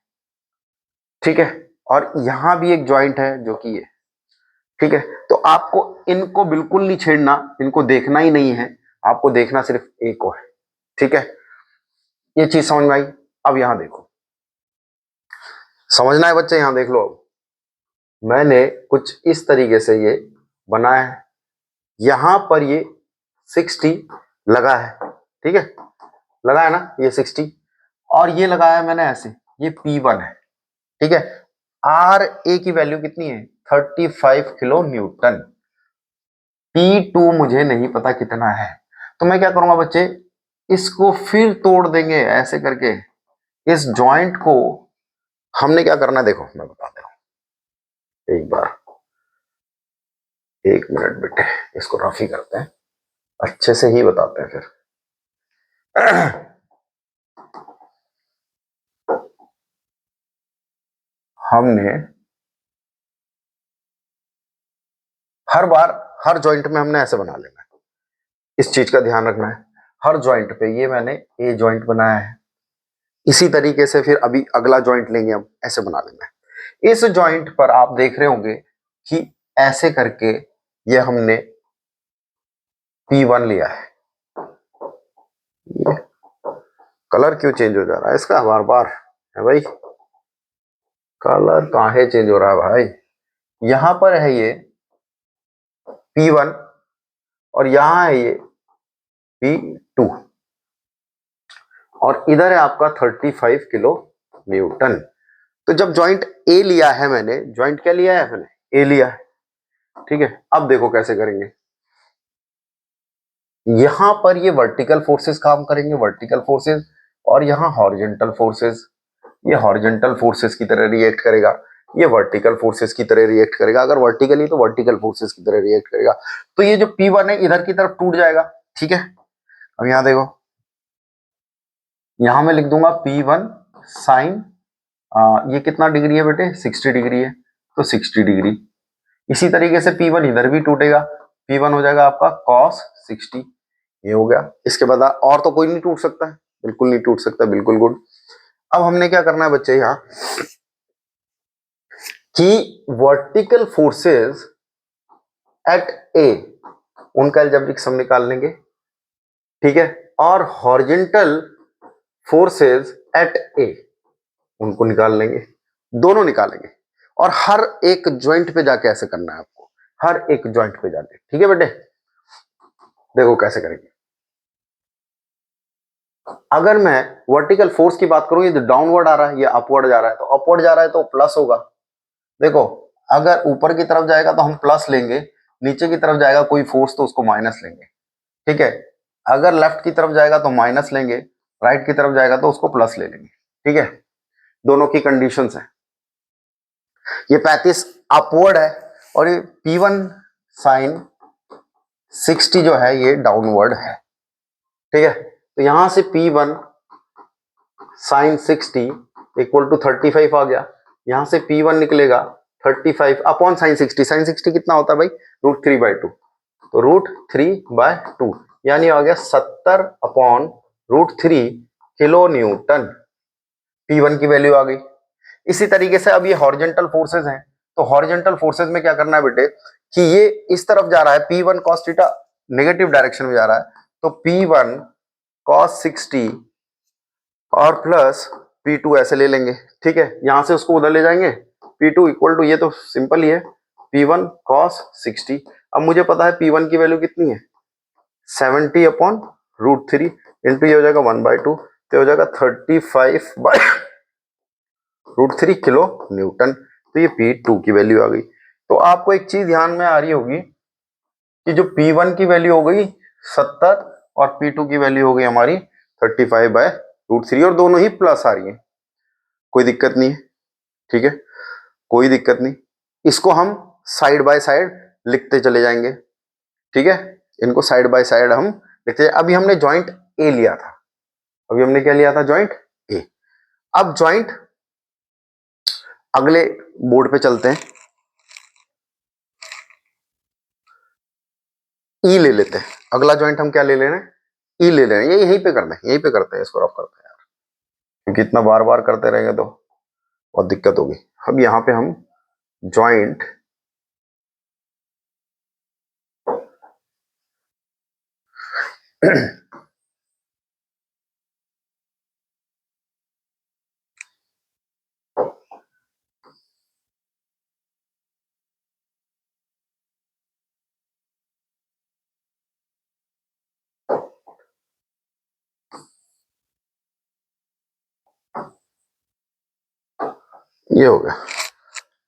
ठीक है, और यहां भी एक जॉइंट है जो कि ये। ठीक है, तो आपको इनको बिल्कुल नहीं छेड़ना, इनको देखना ही नहीं है, आपको देखना सिर्फ ए को है। ठीक है, ये चीज समझ में आई। अब यहां देखो, समझना है बच्चे, यहां देख लो। अब मैंने कुछ इस तरीके से ये बनाया है, यहां पर ये 60 लगा है। ठीक है, लगा है ना ये 60, और ये लगाया मैंने ऐसे, ये P1 है। ठीक है, आर ए की वैल्यू कितनी है, 35 किलो न्यूटन। P2 मुझे नहीं पता कितना है, तो मैं क्या करूंगा बच्चे, इसको फिर तोड़ देंगे ऐसे करके। इस जॉइंट को हमने क्या करना है, देखो मैं बताता हूं एक बार, 1 मिनट बेटे, इसको रफ ही करते हैं, अच्छे से ही बताते हैं फिर। हमने हर बार हर जॉइंट में हमने ऐसे बना लेना है, इस चीज का ध्यान रखना है। हर जॉइंट पे ये मैंने ए जॉइंट बनाया है, इसी तरीके से फिर अभी अगला जॉइंट लेंगे हम, ऐसे बना लेना है। इस जॉइंट पर आप देख रहे होंगे कि ऐसे करके ये हमने P1 लिया है। कलर क्यों चेंज हो जा रहा है इसका बार बार, है भाई, कलर काहे चेंज हो रहा है भाई। यहां पर है ये P1 और यहां है ये P2, और इधर है आपका 35 किलो न्यूटन। तो जब जॉइंट ए लिया है मैंने, जॉइंट क्या लिया है मैंने, ए लिया है। ठीक है, अब देखो कैसे करेंगे, यहां पर ये वर्टिकल फोर्सेस काम करेंगे, वर्टिकल फोर्सेस, और यहां हॉरिजॉन्टल फोर्सेस, ये हॉरिजॉन्टल फोर्सेस की तरह रिएक्ट करेगा, ये वर्टिकल फोर्सेस की तरह रिएक्ट करेगा। अगर वर्टिकली तो वर्टिकल फोर्सेस की तरह रिएक्ट करेगा। तो ये जो P1 है इधर की तरफ टूट जाएगा। ठीक है, अब यहां देखो, यहां मैं लिख दूंगा P1 साइन, ये कितना डिग्री है बेटे, 60 डिग्री है, तो 60 डिग्री। इसी तरीके से P1 इधर भी टूटेगा, P1 हो जाएगा आपका cos 60। ये हो गया, इसके बाद और तो कोई नहीं टूट सकता है, बिल्कुल नहीं टूट सकता, बिल्कुल गुड। अब हमने क्या करना है बच्चे यहाँ, कि वर्टिकल फोर्सेस एट ए, उनका एल्जेब्रिक सम निकाल लेंगे। ठीक है, और हॉरिजॉन्टल फोर्सेस एट ए, उनको निकाल लेंगे, दोनों निकालेंगे। और हर एक ज्वाइंट पे जाके ऐसे करना है आपको, हर एक ज्वाइंट पे जाके। ठीक है बेटे, देखो कैसे करेंगे। अगर मैं वर्टिकल फोर्स की बात करूं, ये जो डाउनवर्ड आ रहा है, ये अपवर्ड जा रहा है, तो अपवर्ड जा रहा है तो प्लस होगा। देखो, अगर ऊपर की तरफ जाएगा तो हम प्लस लेंगे, नीचे की तरफ जाएगा कोई फोर्स तो उसको माइनस लेंगे। ठीक है, अगर लेफ्ट की तरफ जाएगा तो माइनस लेंगे, राइट की तरफ जाएगा तो उसको प्लस ले लेंगे। ठीक है, दोनों की कंडीशंस है। ये 35 अपवर्ड है, और ये P1 साइन 60 जो है ये डाउनवर्ड है। ठीक है, तो यहां से P1 साइन 60 इक्वल टू 35 आ गया, यहां से P1 निकलेगा 35 अपॉन साइन 60। साइन 60 कितना होता है भाई, √3/2, तो √3/2 यानी आ गया 70 अपॉन √3 किलो न्यूटन। P1 की वैल्यू आ गई। इसी तरीके से अब ये हॉरिजॉन्टल फोर्सेस हैं, तो हॉरिजॉन्टल फोर्सेस में क्या करना है बेटे, कि ये इस तरफ जा रहा है, P1 cos theta negative direction में जा रहा है, तो P1 cos 60 और प्लस P2 ऐसे ले लेंगे। ठीक है, यहां से उसको उधर ले जाएंगे, P2 इक्वल टू, ये तो सिंपल ही है, P1 cos 60। अब मुझे पता है P1 की वैल्यू कितनी है, 70 अपॉन √3 इंटू ये हो जाएगा 1/2, तो हो जाएगा 35/√3 किलो न्यूटन। तो ये P2 की वैल्यू आ गई। तो आपको एक चीज ध्यान में आ रही होगी कि जो P1 की वैल्यू हो गई 70 और P2 की वैल्यू हो गई हमारी 35/√3, और दोनों ही प्लस आ रही है, कोई दिक्कत नहीं है। ठीक है, कोई दिक्कत नहीं, इसको हम साइड बाय साइड लिखते चले जाएंगे। ठीक है, इनको साइड बाय साइड हम लिखते जाए। अभी हमने जॉइंट ए लिया था, अभी हमने क्या लिया था, जॉइंट ए। अब जॉइंट अगले बोर्ड पे चलते हैं, ई ले लेते हैं। अगला जॉइंट हम क्या ले लेना है, ई ले लेना है। ये यहीं पे करना है, यहीं पे करते हैं, इसको रफ करते हैं यार, क्योंकि इतना बार बार करते रहेंगे तो बहुत दिक्कत होगी। अब यहाँ पे हम जॉइंट ये हो गया।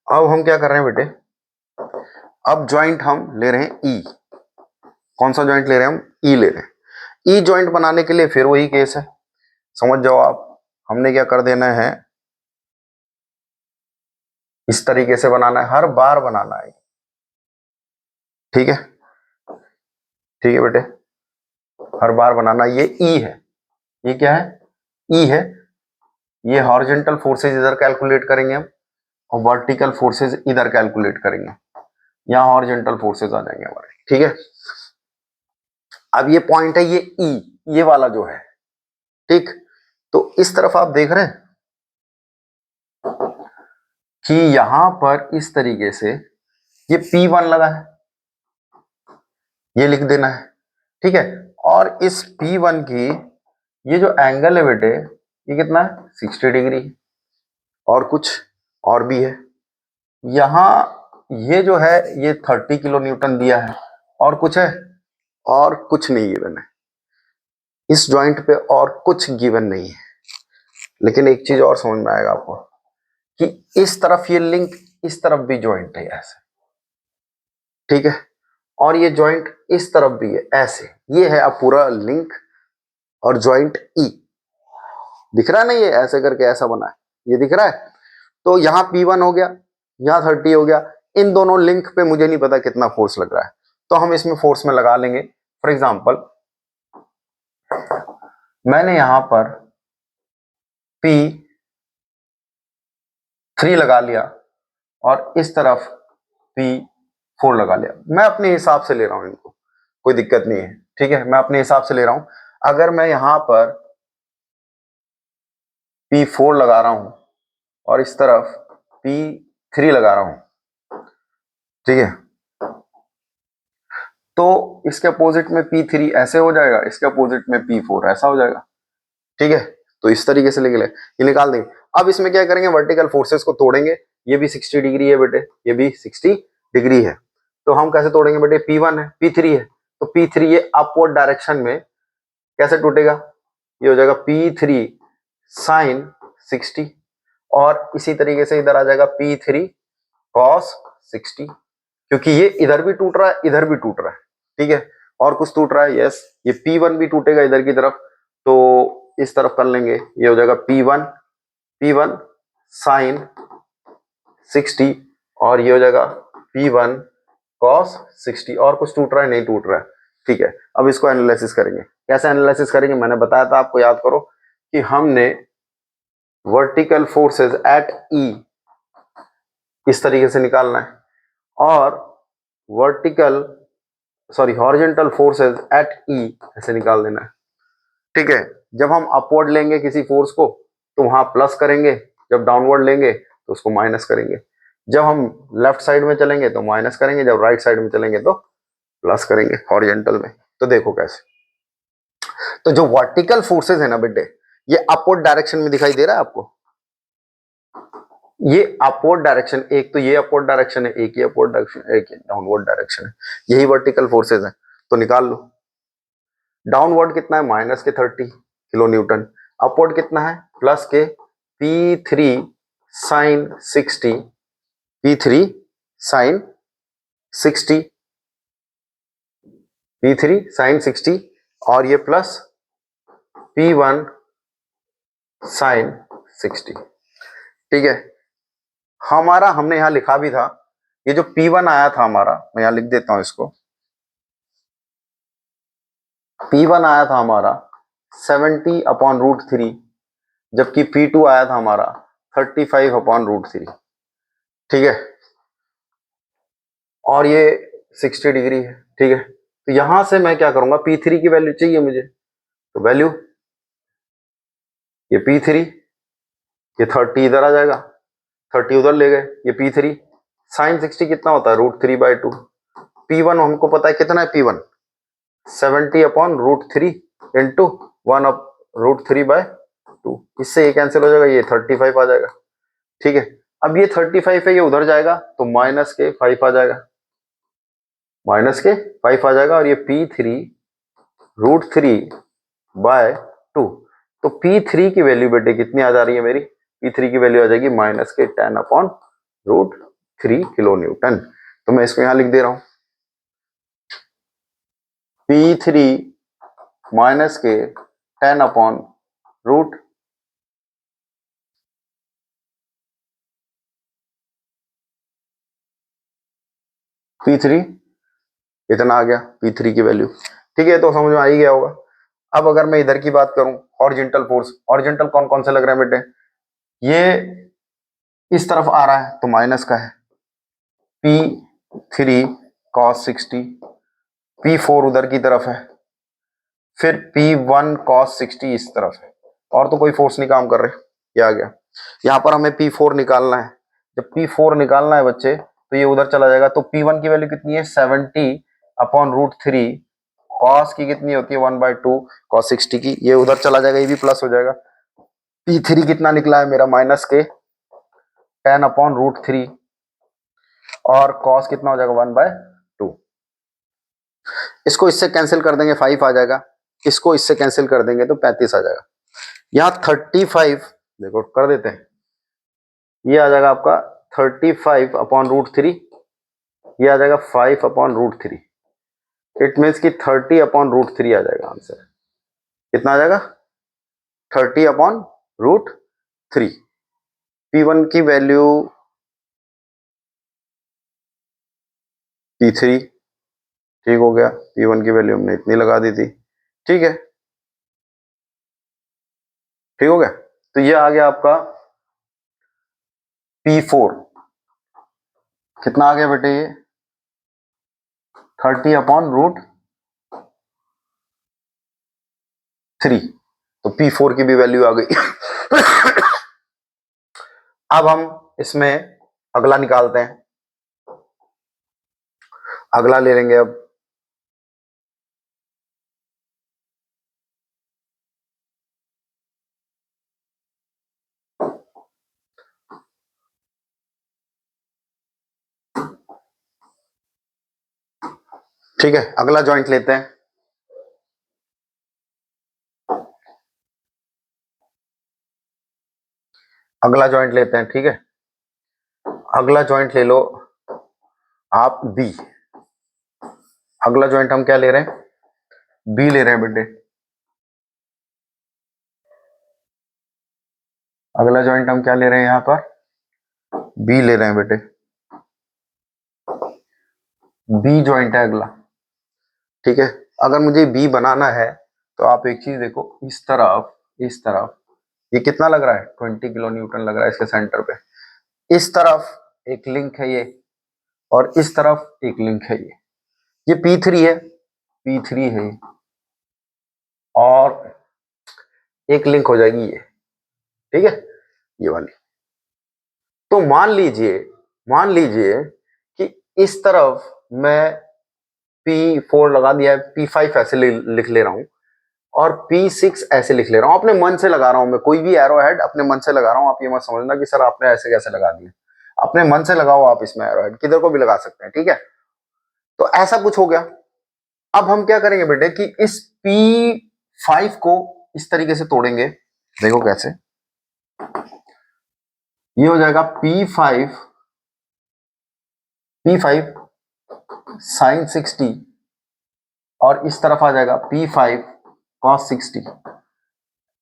अब हम क्या कर रहे हैं बेटे, अब ज्वाइंट हम ले रहे हैं ई। कौन सा ज्वाइंट ले रहे हैं हम? ई ले रहे हैं। ई ज्वाइंट बनाने के लिए फिर वही केस है, समझ जाओ आप। हमने क्या कर देना है, इस तरीके से बनाना है, हर बार बनाना है। ठीक है, ठीक है बेटे, हर बार बनाना। ये ई है, ये क्या है? ई है। ये हॉरिजॉन्टल फोर्सेज इधर कैलकुलेट करेंगे हम, और वर्टिकल फोर्सेज इधर कैलकुलेट करेंगे। यहाँ हॉरिजॉन्टल फोर्सेज आ जाएंगे हमारे। ठीक है, अब ये पॉइंट है, ये ई, ये वाला जो है। ठीक, तो इस तरफ आप देख रहे हैं कि यहां पर इस तरीके से ये P1 लगा है, ये लिख देना है। ठीक है, और इस P1 की ये जो एंगल है बेटे, ये कितना है? 60 डिग्री। और कुछ और भी है, यहां ये जो है ये 30 किलो न्यूटन दिया है। और कुछ है? और कुछ नहीं गिवन है इस ज्वाइंट पे, और कुछ गिवन नहीं है। लेकिन एक चीज और समझ में आएगा आपको कि इस तरफ ये लिंक, इस तरफ भी ज्वाइंट है ऐसे। ठीक है, और ये ज्वाइंट इस तरफ भी है ऐसे। ये है अब पूरा लिंक और ज्वाइंट ई। दिख रहा है ना, ये ऐसे करके ऐसा बना है, ये दिख रहा है। तो यहाँ P1 हो गया, यहाँ 30 हो गया। इन दोनों लिंक पे मुझे नहीं पता कितना फोर्स लग रहा है, तो हम इसमें फोर्स में लगा लेंगे। फॉर एग्जाम्पल, मैंने यहां पर P3 लगा लिया और इस तरफ P4 लगा लिया। मैं अपने हिसाब से ले रहा हूं इनको, कोई दिक्कत नहीं है। ठीक है, मैं अपने हिसाब से ले रहा हूं। अगर मैं यहां पर P4 लगा रहा हूं और इस तरफ P3 लगा रहा हूं, ठीक है, तो इसके अपोजिट में P3 ऐसे हो जाएगा, इसके अपोजिट में P4 ऐसा हो जाएगा। ठीक है, तो इस तरीके से ये निकाल देंगे। अब इसमें क्या करेंगे, वर्टिकल फोर्सेस को तोड़ेंगे। ये भी 60 डिग्री है बेटे, ये भी 60 डिग्री है। तो हम कैसे तोड़ेंगे बेटे? P1 है, P3 है, तो P3 ये अपवर्ड डायरेक्शन में कैसे टूटेगा? ये हो जाएगा P3 साइन 60, और इसी तरीके से इधर आ जाएगा P3 कॉस 60, क्योंकि ये इधर भी टूट रहा है, इधर भी टूट रहा है। ठीक है, और कुछ टूट रहा है, यस, ये P1 भी टूटेगा इधर की तरफ, तो इस तरफ कर लेंगे, ये हो जाएगा P1 साइन 60, और ये हो जाएगा P1 कॉस 60। और कुछ टूट रहा है? नहीं टूट रहा है। ठीक है, अब इसको एनालिसिस करेंगे। कैसे एनालिसिस करेंगे? मैंने बताया था आपको, याद करो कि हमने वर्टिकल फोर्सेस एट ई इस तरीके से निकालना है, और वर्टिकल हॉरिजॉन्टल फोर्सेस एट ई ऐसे निकाल देना है। ठीक है, जब हम अपवर्ड लेंगे किसी फोर्स को तो वहां प्लस करेंगे, जब डाउनवर्ड लेंगे तो उसको माइनस करेंगे। जब हम लेफ्ट साइड में चलेंगे तो माइनस करेंगे, जब राइट साइड में चलेंगे तो प्लस करेंगे हॉरिजॉन्टल में। तो देखो कैसे, तो जो वर्टिकल फोर्सेस है ना बेटे, ये अपवर्ड डायरेक्शन में दिखाई दे रहा है आपको। ये अपवर्ड डायरेक्शन, एक तो ये अपवर्ड डायरेक्शन है, एक ये अपवर्ड डायरेक्शन, एक डाउनवर्ड डायरेक्शन है। यही वर्टिकल फोर्सेस है, तो निकाल लो। डाउनवर्ड कितना है? माइनस के 30 किलो न्यूटन। अपवर्ड कितना है? प्लस के P3 sign 60, P3 sign 60, P3 sign 60, और ये प्लस P1 साइन 60। ठीक है, हमारा हमने यहां लिखा भी था, ये जो P1 आया था हमारा, मैं यहां लिख देता हूं इसको। P1 आया था हमारा 70/√3, जबकि P2 आया था हमारा 35/√3। ठीक है, और ये 60 डिग्री है। ठीक है, तो यहां से मैं क्या करूंगा, P3 की वैल्यू चाहिए मुझे, तो वैल्यू ये P3, ये 30 इधर आ जाएगा, 30 उधर ले गए, ये P3 साइन 60 कितना होता है? √3/2। P1 हमको पता है कितना है, P1 70/√3 इंटू 1/√3/2। इससे ये कैंसिल हो जाएगा, ये 35 आ जाएगा। ठीक है, अब ये 35 है, ये उधर जाएगा तो -5 आ जाएगा, -5 आ जाएगा। और ये P3√3/2। तो P3 की वैल्यू बेटे कितनी आ जा रही है मेरी? P3 की वैल्यू आ जाएगी -10/√3 किलो न्यूटन। तो मैं इसको यहां लिख दे रहा हूं, P3 -10/√। P3 इतना आ गया, P3 की वैल्यू। ठीक है, तो समझ में आ ही गया होगा। अब अगर मैं इधर की बात करूं, हॉरिजॉन्टल फोर्स, हॉरिजॉन्टल कौन कौन से लग रहे हैं बेटे? ये इस तरफ आ रहा है तो माइनस का है, P3 cos 60, P4 उधर की तरफ है, फिर P1 cos 60 इस तरफ है, और तो कोई फोर्स नहीं काम कर रहे। ये आ गया। यहाँ पर हमें P4 निकालना है। जब P4 निकालना है बच्चे, तो ये उधर चला जाएगा। तो P1 की वैल्यू कितनी है? 70/√3। कॉस की कितनी होती है? 1/2 cos 60 की, ये उधर चला जाएगा, ये भी प्लस हो जाएगा। P3 कितना निकला है मेरा? -10/√3, और कॉस कितना हो जाएगा? 1/2। इसको इससे कैंसिल कर देंगे, 5 आ जाएगा। इसको इससे कैंसिल कर देंगे तो 35 आ जाएगा। यहाँ 35 देखो कर देते हैं, ये आ जाएगा आपका 35/√3, ये आ जाएगा 5/√3। इट मीन्स कि 30/√3 आ जाएगा आंसर। कितना आ जाएगा? 30/√3। P1 की वैल्यू P3, ठीक हो गया। P1 की वैल्यू हमने इतनी लगा दी थी। ठीक है, ठीक हो गया। तो ये आ गया आपका P4। कितना आ गया बेटे? ये 30/√3। तो P4 की भी वैल्यू आ गई। अब हम इसमें अगला निकालते हैं, अगला ले लेंगे अब। ठीक है, अगला जॉइंट लेते हैं। अगला जॉइंट लेते हैं, ठीक है। अगला जॉइंट ले लो आप बी। अगला जॉइंट हम क्या ले रहे हैं? बी ले रहे हैं बेटे। अगला जॉइंट हम क्या ले रहे हैं? यहां पर बी ले रहे हैं बेटे। बी जॉइंट है अगला। ठीक है, अगर मुझे बी बनाना है तो आप एक चीज देखो, इस तरफ, इस तरफ ये कितना लग रहा है? 20 किलो न्यूटन लग रहा है इसके सेंटर पे। इस तरफ एक लिंक है ये, और इस तरफ एक लिंक है ये P3 है, P3 है ये, और एक लिंक हो जाएगी ये। ठीक है, ये वाली। तो मान लीजिए कि इस तरफ मैं P4 लगा दिया है, P5 ऐसे लिख ले रहा हूं, और P6 ऐसे लिख ले रहा हूं। अपने मन से लगा रहा हूं मैं, कोई भी एरो हेड अपने मन से लगा रहा हूं। आप ये मत समझना कि सर आपने ऐसे कैसे लगा दिया। अपने मन से लगाओ आप इसमें एरो हेड, किधर को भी लगा सकते हैं। ठीक है, तो ऐसा कुछ हो गया। अब हम क्या करेंगे बेटे कि इस P5 को इस तरीके से तोड़ेंगे। देखो कैसे, ये हो जाएगा P5 sin 60, और इस तरफ आ जाएगा P5 cos 60।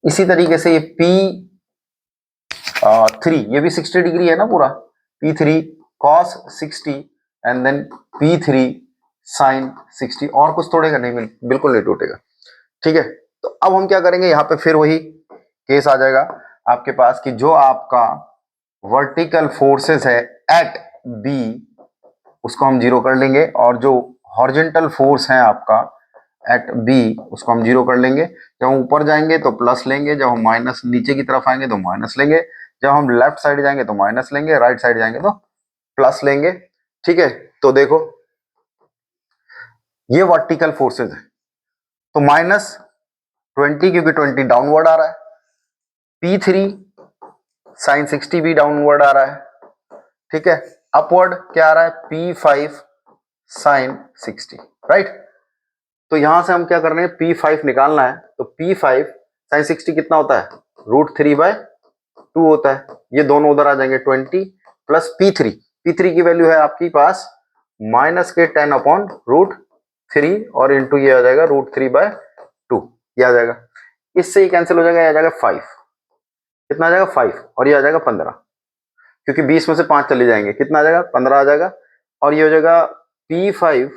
इसी तरीके से ये P3, ये भी 60 डिग्री है ना पूरा। P3 cos 60 and then P3 sin 60। और कुछ तोड़ेगा नहीं? बिल्कुल नहीं टूटेगा। ठीक है, तो अब हम क्या करेंगे, यहाँ पे फिर वही केस आ जाएगा आपके पास कि जो आपका वर्टिकल फोर्सेस है एट बी, उसको हम जीरो कर लेंगे, और जो हॉरिजॉन्टल फोर्स है आपका एट बी, उसको हम जीरो कर लेंगे। जब हम ऊपर जाएंगे तो प्लस लेंगे, जब हम माइनस नीचे की तरफ आएंगे तो माइनस लेंगे, जब हम लेफ्ट साइड जाएंगे तो माइनस लेंगे, राइट साइड जाएंगे तो प्लस लेंगे। ठीक है, तो देखो ये वर्टिकल फोर्सेस है, तो -20 क्योंकि 20 डाउनवर्ड आ रहा है, P3 sin 60 भी डाउनवर्ड आ रहा है, ठीक है। अपवर्ड क्या आ रहा है, P5 sin 60, राइट। तो यहां से हम क्या कर रहे हैं, P5 निकालना है, तो P5 sin 60 कितना होता है, √3/2 होता है। ये दोनों उधर आ जाएंगे, 20 प्लस P3 की वैल्यू है आपके पास -10/√3 और इंटू ये आ जाएगा √3/2, ये आ जाएगा। इससे ही कैंसिल हो जाएगा, आ जाएगा 5, कितना आ जाएगा 5, और ये आ जाएगा 15, क्योंकि 20 में से 5 चले जाएंगे, कितना आ जाएगा 15 आ जाएगा। और ये हो जाएगा P5,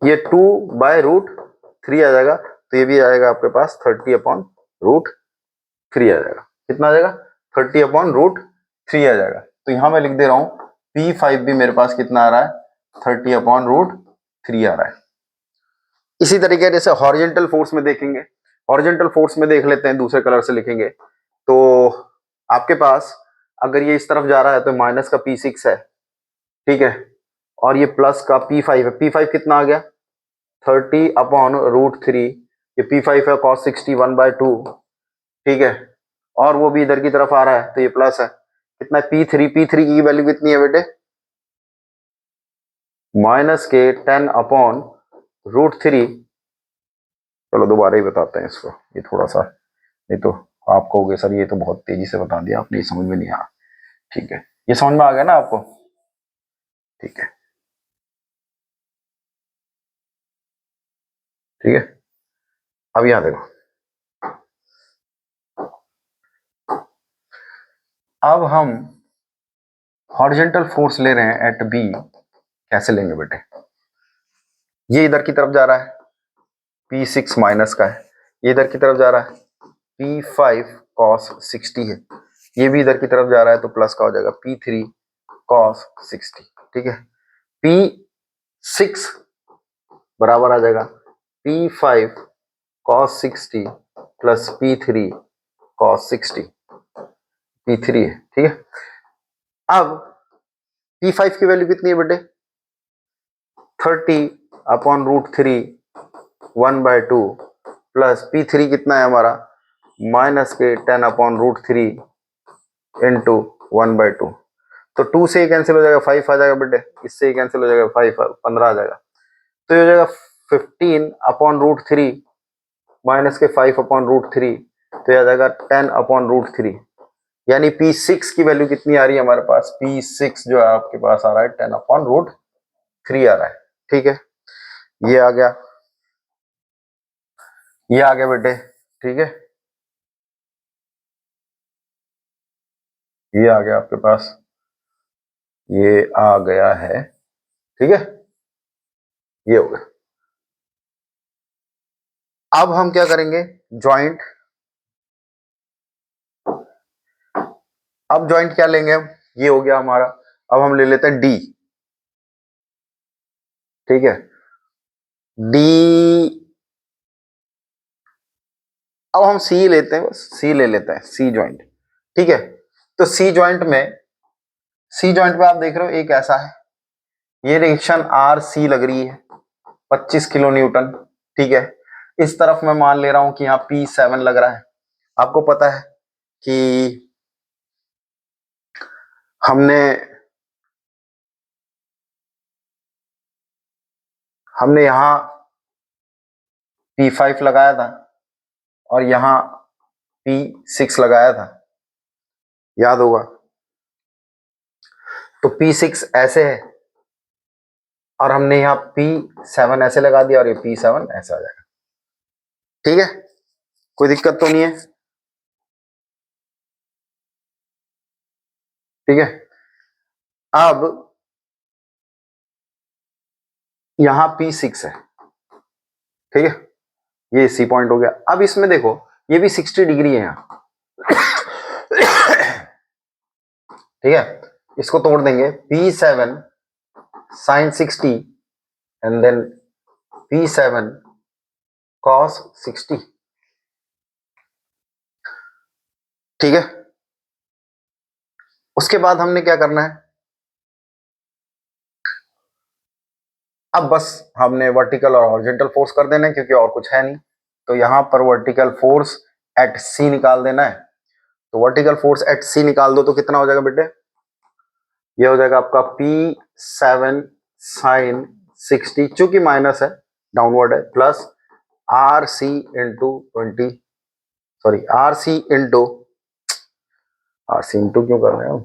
ये 2/√3 आ जाएगा, तो ये भी आएगा आपके पास 30/√3 आ जाएगा। कितना आ जाएगा, 30/√3 आ जाएगा। तो यहां मैं लिख दे रहा हूं P5 भी मेरे पास कितना आ रहा है, 30/√3 आ रहा है। इसी तरीके जैसे हॉरिजेंटल फोर्स में देखेंगे, हॉरिजेंटल फोर्स में देख लेते हैं, दूसरे कलर से लिखेंगे। तो आपके पास अगर ये इस तरफ जा रहा है तो माइनस का P6 है, ठीक है, और ये प्लस का P5 है। P5 कितना आ गया, 30/√3, ये P5 है cos 60 1/2, ठीक है, और वो भी इधर की तरफ आ रहा है तो ये प्लस है। कितना है P3 की वैल्यू कितनी है बेटे, -10/√3। चलो दोबारा ही बताते हैं इसको, ये थोड़ा सा, ये तो आप कहोगे सर ये तो बहुत तेजी से बता दिया आपने, समझ में नहीं आया, ठीक है, ये समझ में आ गया ना आपको, ठीक है, ठीक है। अब यहां देखो, अब हम हॉरिजेंटल फोर्स ले रहे हैं एट बी, कैसे लेंगे बेटे, ये इधर की तरफ जा रहा है, P6 माइनस का है, ये इधर की तरफ जा रहा है, P5 cos 60 है, ये भी इधर की तरफ जा रहा है तो प्लस का हो जाएगा P3 cos 60, ठीक है। P6 बराबर आ जाएगा P5 cos 60 plus P3 cos 60, P3 है, ठीक है। अब P5 की वैल्यू कितनी है बेटे, 30/√3 1/2 प्लस P3 कितना है हमारा, -10/√3 इंटू 1/2। तो 2 से ही कैंसिल हो जाएगा, 5 आ जाएगा बेटे, इससे ही कैंसिल हो जाएगा, 5 15 आ जाएगा। तो ये हो जाएगा 15/√3 माइनस के 5/√3, तो ये आ जाएगा 10/√3। यानी P6 की वैल्यू कितनी आ रही है हमारे पास, P6 जो है आपके पास आ रहा है 10/√3 आ रहा है, ठीक है। ये आ गया, ये आ गया बेटे, ठीक है, ये आ गया आपके पास, ये आ गया है, ठीक है, ये हो गया। अब हम क्या करेंगे, ज्वाइंट, अब ज्वाइंट क्या लेंगे हम, ये हो गया हमारा। अब हम ले लेते हैं डी, ठीक है, डी, अब हम सी लेते हैं, बस सी ले लेते हैं, सी ज्वाइंट, ठीक है। तो सी ज्वाइंट में आप देख रहे हो एक ऐसा है, ये रिएक्शन आर सी लग रही है 25 किलो न्यूटन, ठीक है। इस तरफ मैं मान ले रहा हूं कि यहाँ P7 लग रहा है। आपको पता है कि हमने हमने यहाँ P5 लगाया था और यहाँ P6 लगाया था, याद होगा। तो P6 ऐसे है और हमने यहाँ P7 ऐसे लगा दिया और ये P7 ऐसे आ जाएगा, ठीक है, कोई दिक्कत तो नहीं है, ठीक है। अब यहाँ P6 है, ठीक है, ये सी पॉइंट हो गया। अब इसमें देखो ये भी 60 डिग्री है यहाँ, ठीक है, इसको तोड़ देंगे, P7 sin 60 and then P7 cos 60, ठीक है। उसके बाद हमने क्या करना है, अब बस हमने वर्टिकल और हॉरिजॉन्टल फोर्स कर देना है, क्योंकि और कुछ है नहीं। तो यहां पर वर्टिकल फोर्स एट सी निकाल देना है। तो वर्टिकल फोर्स एट सी निकाल दो तो कितना हो जाएगा बेटे, ये हो जाएगा आपका P7 साइन 60, चूंकि माइनस है, डाउनवर्ड है, plus R C into 20, sorry R C into क्यों कर रहे हो,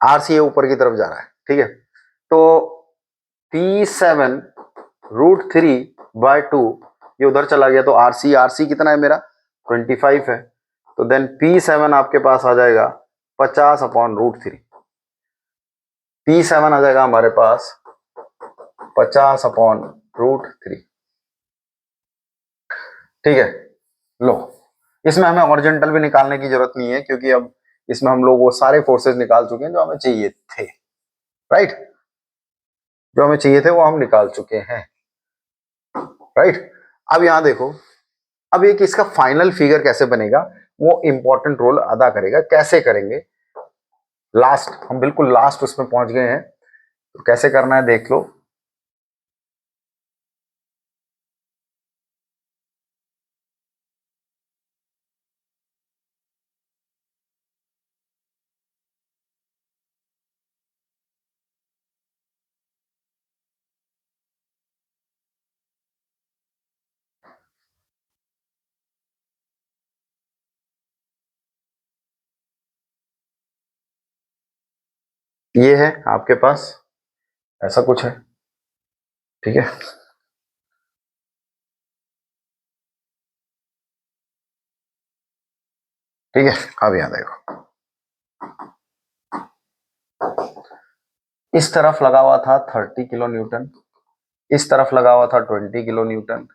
आर सी ऊपर की तरफ जा रहा है, ठीक है। तो P7 √3/2 ये उधर चला गया, तो आर सी कितना है मेरा 25 है। तो देन P7 आपके पास आ जाएगा 50/√3। P7 आ जाएगा हमारे पास 50/√3, ठीक है। लो, इसमें हमें हॉरिजॉन्टल भी निकालने की जरूरत नहीं है, क्योंकि अब इसमें हम लोग वो सारे फोर्सेस निकाल चुके हैं जो हमें चाहिए थे, राइट। जो हमें चाहिए थे वो हम निकाल चुके हैं, राइट। अब यहां देखो, अब एक इसका फाइनल फिगर कैसे बनेगा, वो इंपॉर्टेंट रोल अदा करेगा। कैसे करेंगे, लास्ट, हम बिल्कुल लास्ट उसमें पहुंच गए हैं, तो कैसे करना है देख लो। ये है आपके पास, ऐसा कुछ है, ठीक है। ठीक है, अब यहां देखो, इस तरफ लगा हुआ था 30 किलो न्यूटन, इस तरफ लगा हुआ था 20 किलो न्यूटन,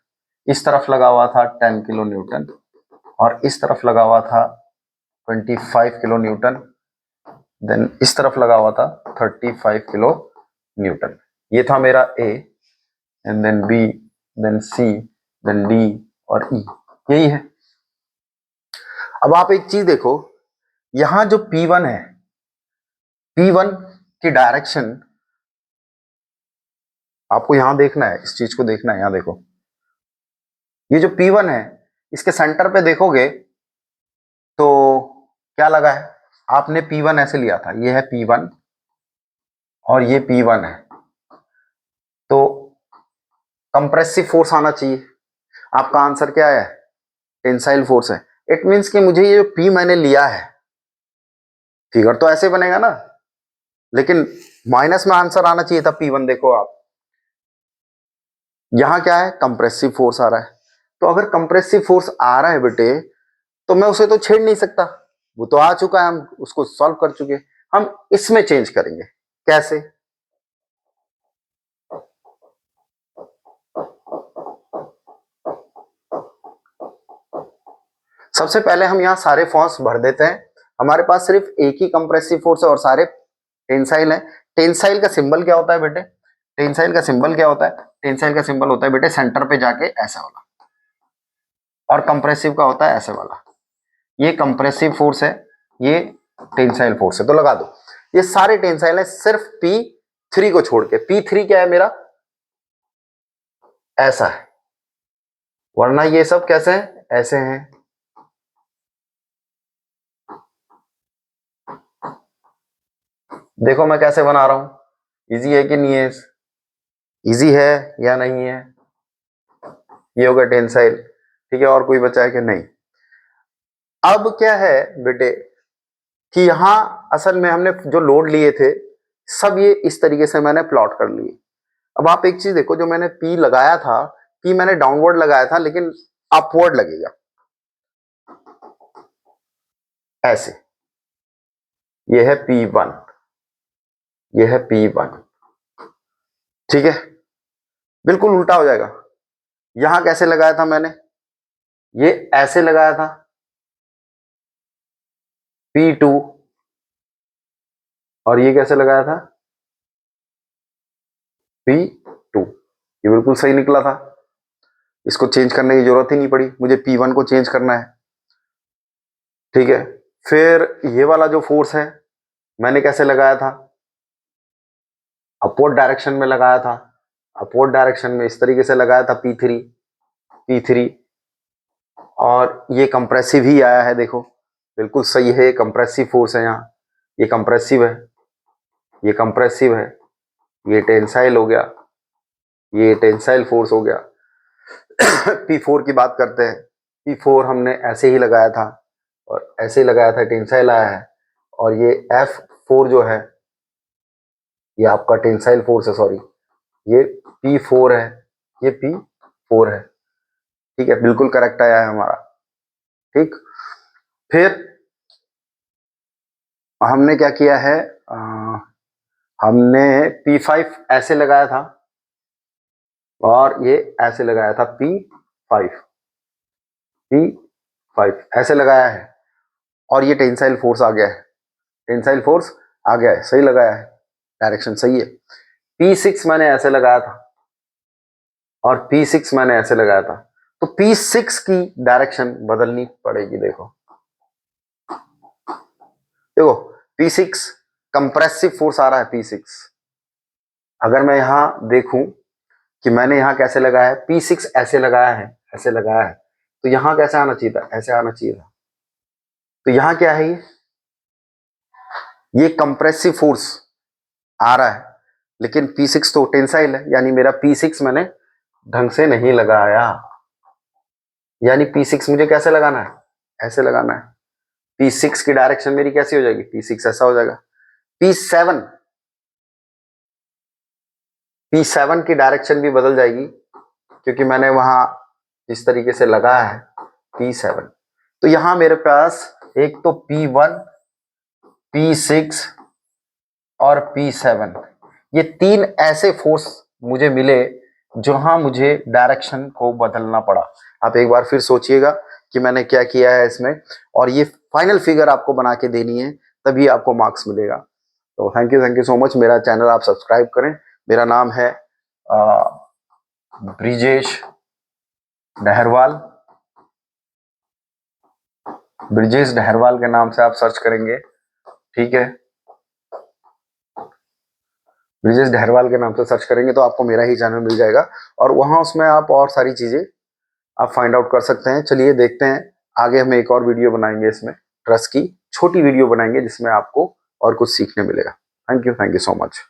इस तरफ लगा हुआ था 10 किलो न्यूटन, और इस तरफ लगा हुआ था 25 किलो न्यूटन, देन इस तरफ लगा हुआ था 35 किलो न्यूटन। ये था मेरा A, and then B, then C, then D और ई, यही है। अब आप एक चीज देखो, यहां जो P1 है, P1 की डायरेक्शन आपको यहां देखना है, इस चीज को देखना है, यहां देखो, ये जो P1 है, इसके सेंटर पे देखोगे तो क्या लगा है, आपने P1 ऐसे लिया था, ये है P1 और ये P1 है, तो कंप्रेसिव फोर्स आना चाहिए। आपका आंसर क्या है, टेंसाइल फोर्स है। इट मींस कि मुझे ये जो P मैंने लिया है, फिगर तो ऐसे बनेगा ना, लेकिन माइनस में आंसर आना चाहिए था P1। देखो आप, यहां क्या है, कंप्रेसिव फोर्स आ रहा है। तो अगर कंप्रेसिव फोर्स आ रहा है बेटे, तो मैं उसे तो छेड़ नहीं सकता, वो तो आ चुका है, हम उसको सॉल्व कर चुके। हम इसमें चेंज करेंगे, कैसे, सबसे पहले हम यहाँ सारे फोर्स भर देते हैं। हमारे पास सिर्फ एक ही कंप्रेसिव फोर्स है और सारे टेंसाइल है। टेंसाइल का सिंबल क्या होता है बेटे, टेंसाइल का सिंबल क्या होता है, टेंसाइल का सिंबल होता है बेटे सेंटर पे जाके ऐसा वाला, और कंप्रेसिव का होता है ऐसे वाला। ये कंप्रेसिव फोर्स है, ये टेंसाइल फोर्स है। तो लगा दो, ये सारे टेंसाइल है सिर्फ P3 को छोड़ के। P3 क्या है मेरा, ऐसा है, वरना ये सब कैसे हैं, ऐसे हैं। देखो मैं कैसे बना रहा हूं, इजी है कि नहीं है, इजी है या नहीं है। ये होगा टेंसाइल, ठीक है। और कोई बचा है कि नहीं। अब क्या है बेटे कि यहां असल में हमने जो लोड लिए थे सब ये इस तरीके से मैंने प्लॉट कर लिए। अब आप एक चीज देखो, जो मैंने P लगाया था, P मैंने डाउनवर्ड लगाया था, लेकिन अपवर्ड लगेगा ऐसे। ये है P1, ये है P1, ठीक है। बिल्कुल उल्टा हो जाएगा। यहां कैसे लगाया था मैंने, ये ऐसे लगाया था P2, और ये कैसे लगाया था P2। ये बिल्कुल सही निकला था, इसको चेंज करने की जरूरत ही नहीं पड़ी, मुझे P1 को चेंज करना है, ठीक है। फिर ये वाला जो फोर्स है मैंने कैसे लगाया था, अपवर्ड डायरेक्शन में लगाया था, अपवर्ड डायरेक्शन में इस तरीके से लगाया था P3 और ये कंप्रेसिव ही आया है, देखो बिल्कुल सही है, कंप्रेसिव फोर्स है यहाँ, ये कंप्रेसिव है, ये कंप्रेसिव है, ये टेंसाइल हो गया, ये टेंसाइल फोर्स हो गया। P4 की बात करते हैं, P4 हमने ऐसे ही लगाया था और ऐसे ही लगाया था, टेंसाइल आया है। और ये F4 जो है ये आपका टेंसाइल फोर्स है, सॉरी ये P4 है, ये P4 है, ठीक है, बिल्कुल करेक्ट आया है हमारा। ठीक, फिर हमने क्या किया है, हमने P5 ऐसे लगाया था और ये ऐसे लगाया था, P5 ऐसे लगाया है और ये टेंसाइल फोर्स आ गया है, टेंसाइल फोर्स आ गया है, सही लगाया है, डायरेक्शन सही है। P6 मैंने ऐसे लगाया था और P6 मैंने ऐसे लगाया था, तो P6 की डायरेक्शन बदलनी पड़ेगी। देखो देखो P6 कंप्रेसिव फोर्स आ रहा है, P6 अगर मैं यहां देखूं कि मैंने यहां कैसे लगाया है, P6 ऐसे लगाया है, ऐसे लगाया है, तो यहां कैसे आना चाहिए था, ऐसे आना चाहिए था। तो यहां क्या है, ये कंप्रेसिव फोर्स आ रहा है, लेकिन P6 तो टेंसाइल है, यानी मेरा P6 मैंने ढंग से नहीं लगाया, यानी P6 मुझे कैसे लगाना है, ऐसे लगाना है। P6 की डायरेक्शन मेरी कैसी हो जाएगी, P6 ऐसा हो जाएगा। P7 की डायरेक्शन भी बदल जाएगी, क्योंकि मैंने वहां जिस तरीके से लगाया है P7, तो यहां मेरे पास एक तो P1, P6 और P7, ये तीन ऐसे फोर्स मुझे मिले जहां मुझे डायरेक्शन को बदलना पड़ा। आप एक बार फिर सोचिएगा कि मैंने क्या किया है इसमें, और ये फाइनल फिगर आपको बना के देनी है, तभी आपको मार्क्स मिलेगा। तो थैंक यू सो मच। मेरा चैनल आप सब्सक्राइब करें। मेरा नाम है ब्रिजेश डहरवाल, ब्रिजेश डहरवाल के नाम से आप सर्च करेंगे, ठीक है, ब्रिजेश डहरवाल के नाम से सर्च करेंगे तो आपको मेरा ही चैनल मिल जाएगा, और वहां उसमें आप और सारी चीजें आप फाइंड आउट कर सकते हैं। चलिए देखते हैं आगे, हम एक और वीडियो बनाएंगे, इसमें ट्रस्ट की छोटी वीडियो बनाएंगे जिसमें आपको और कुछ सीखने मिलेगा। Thank you so much.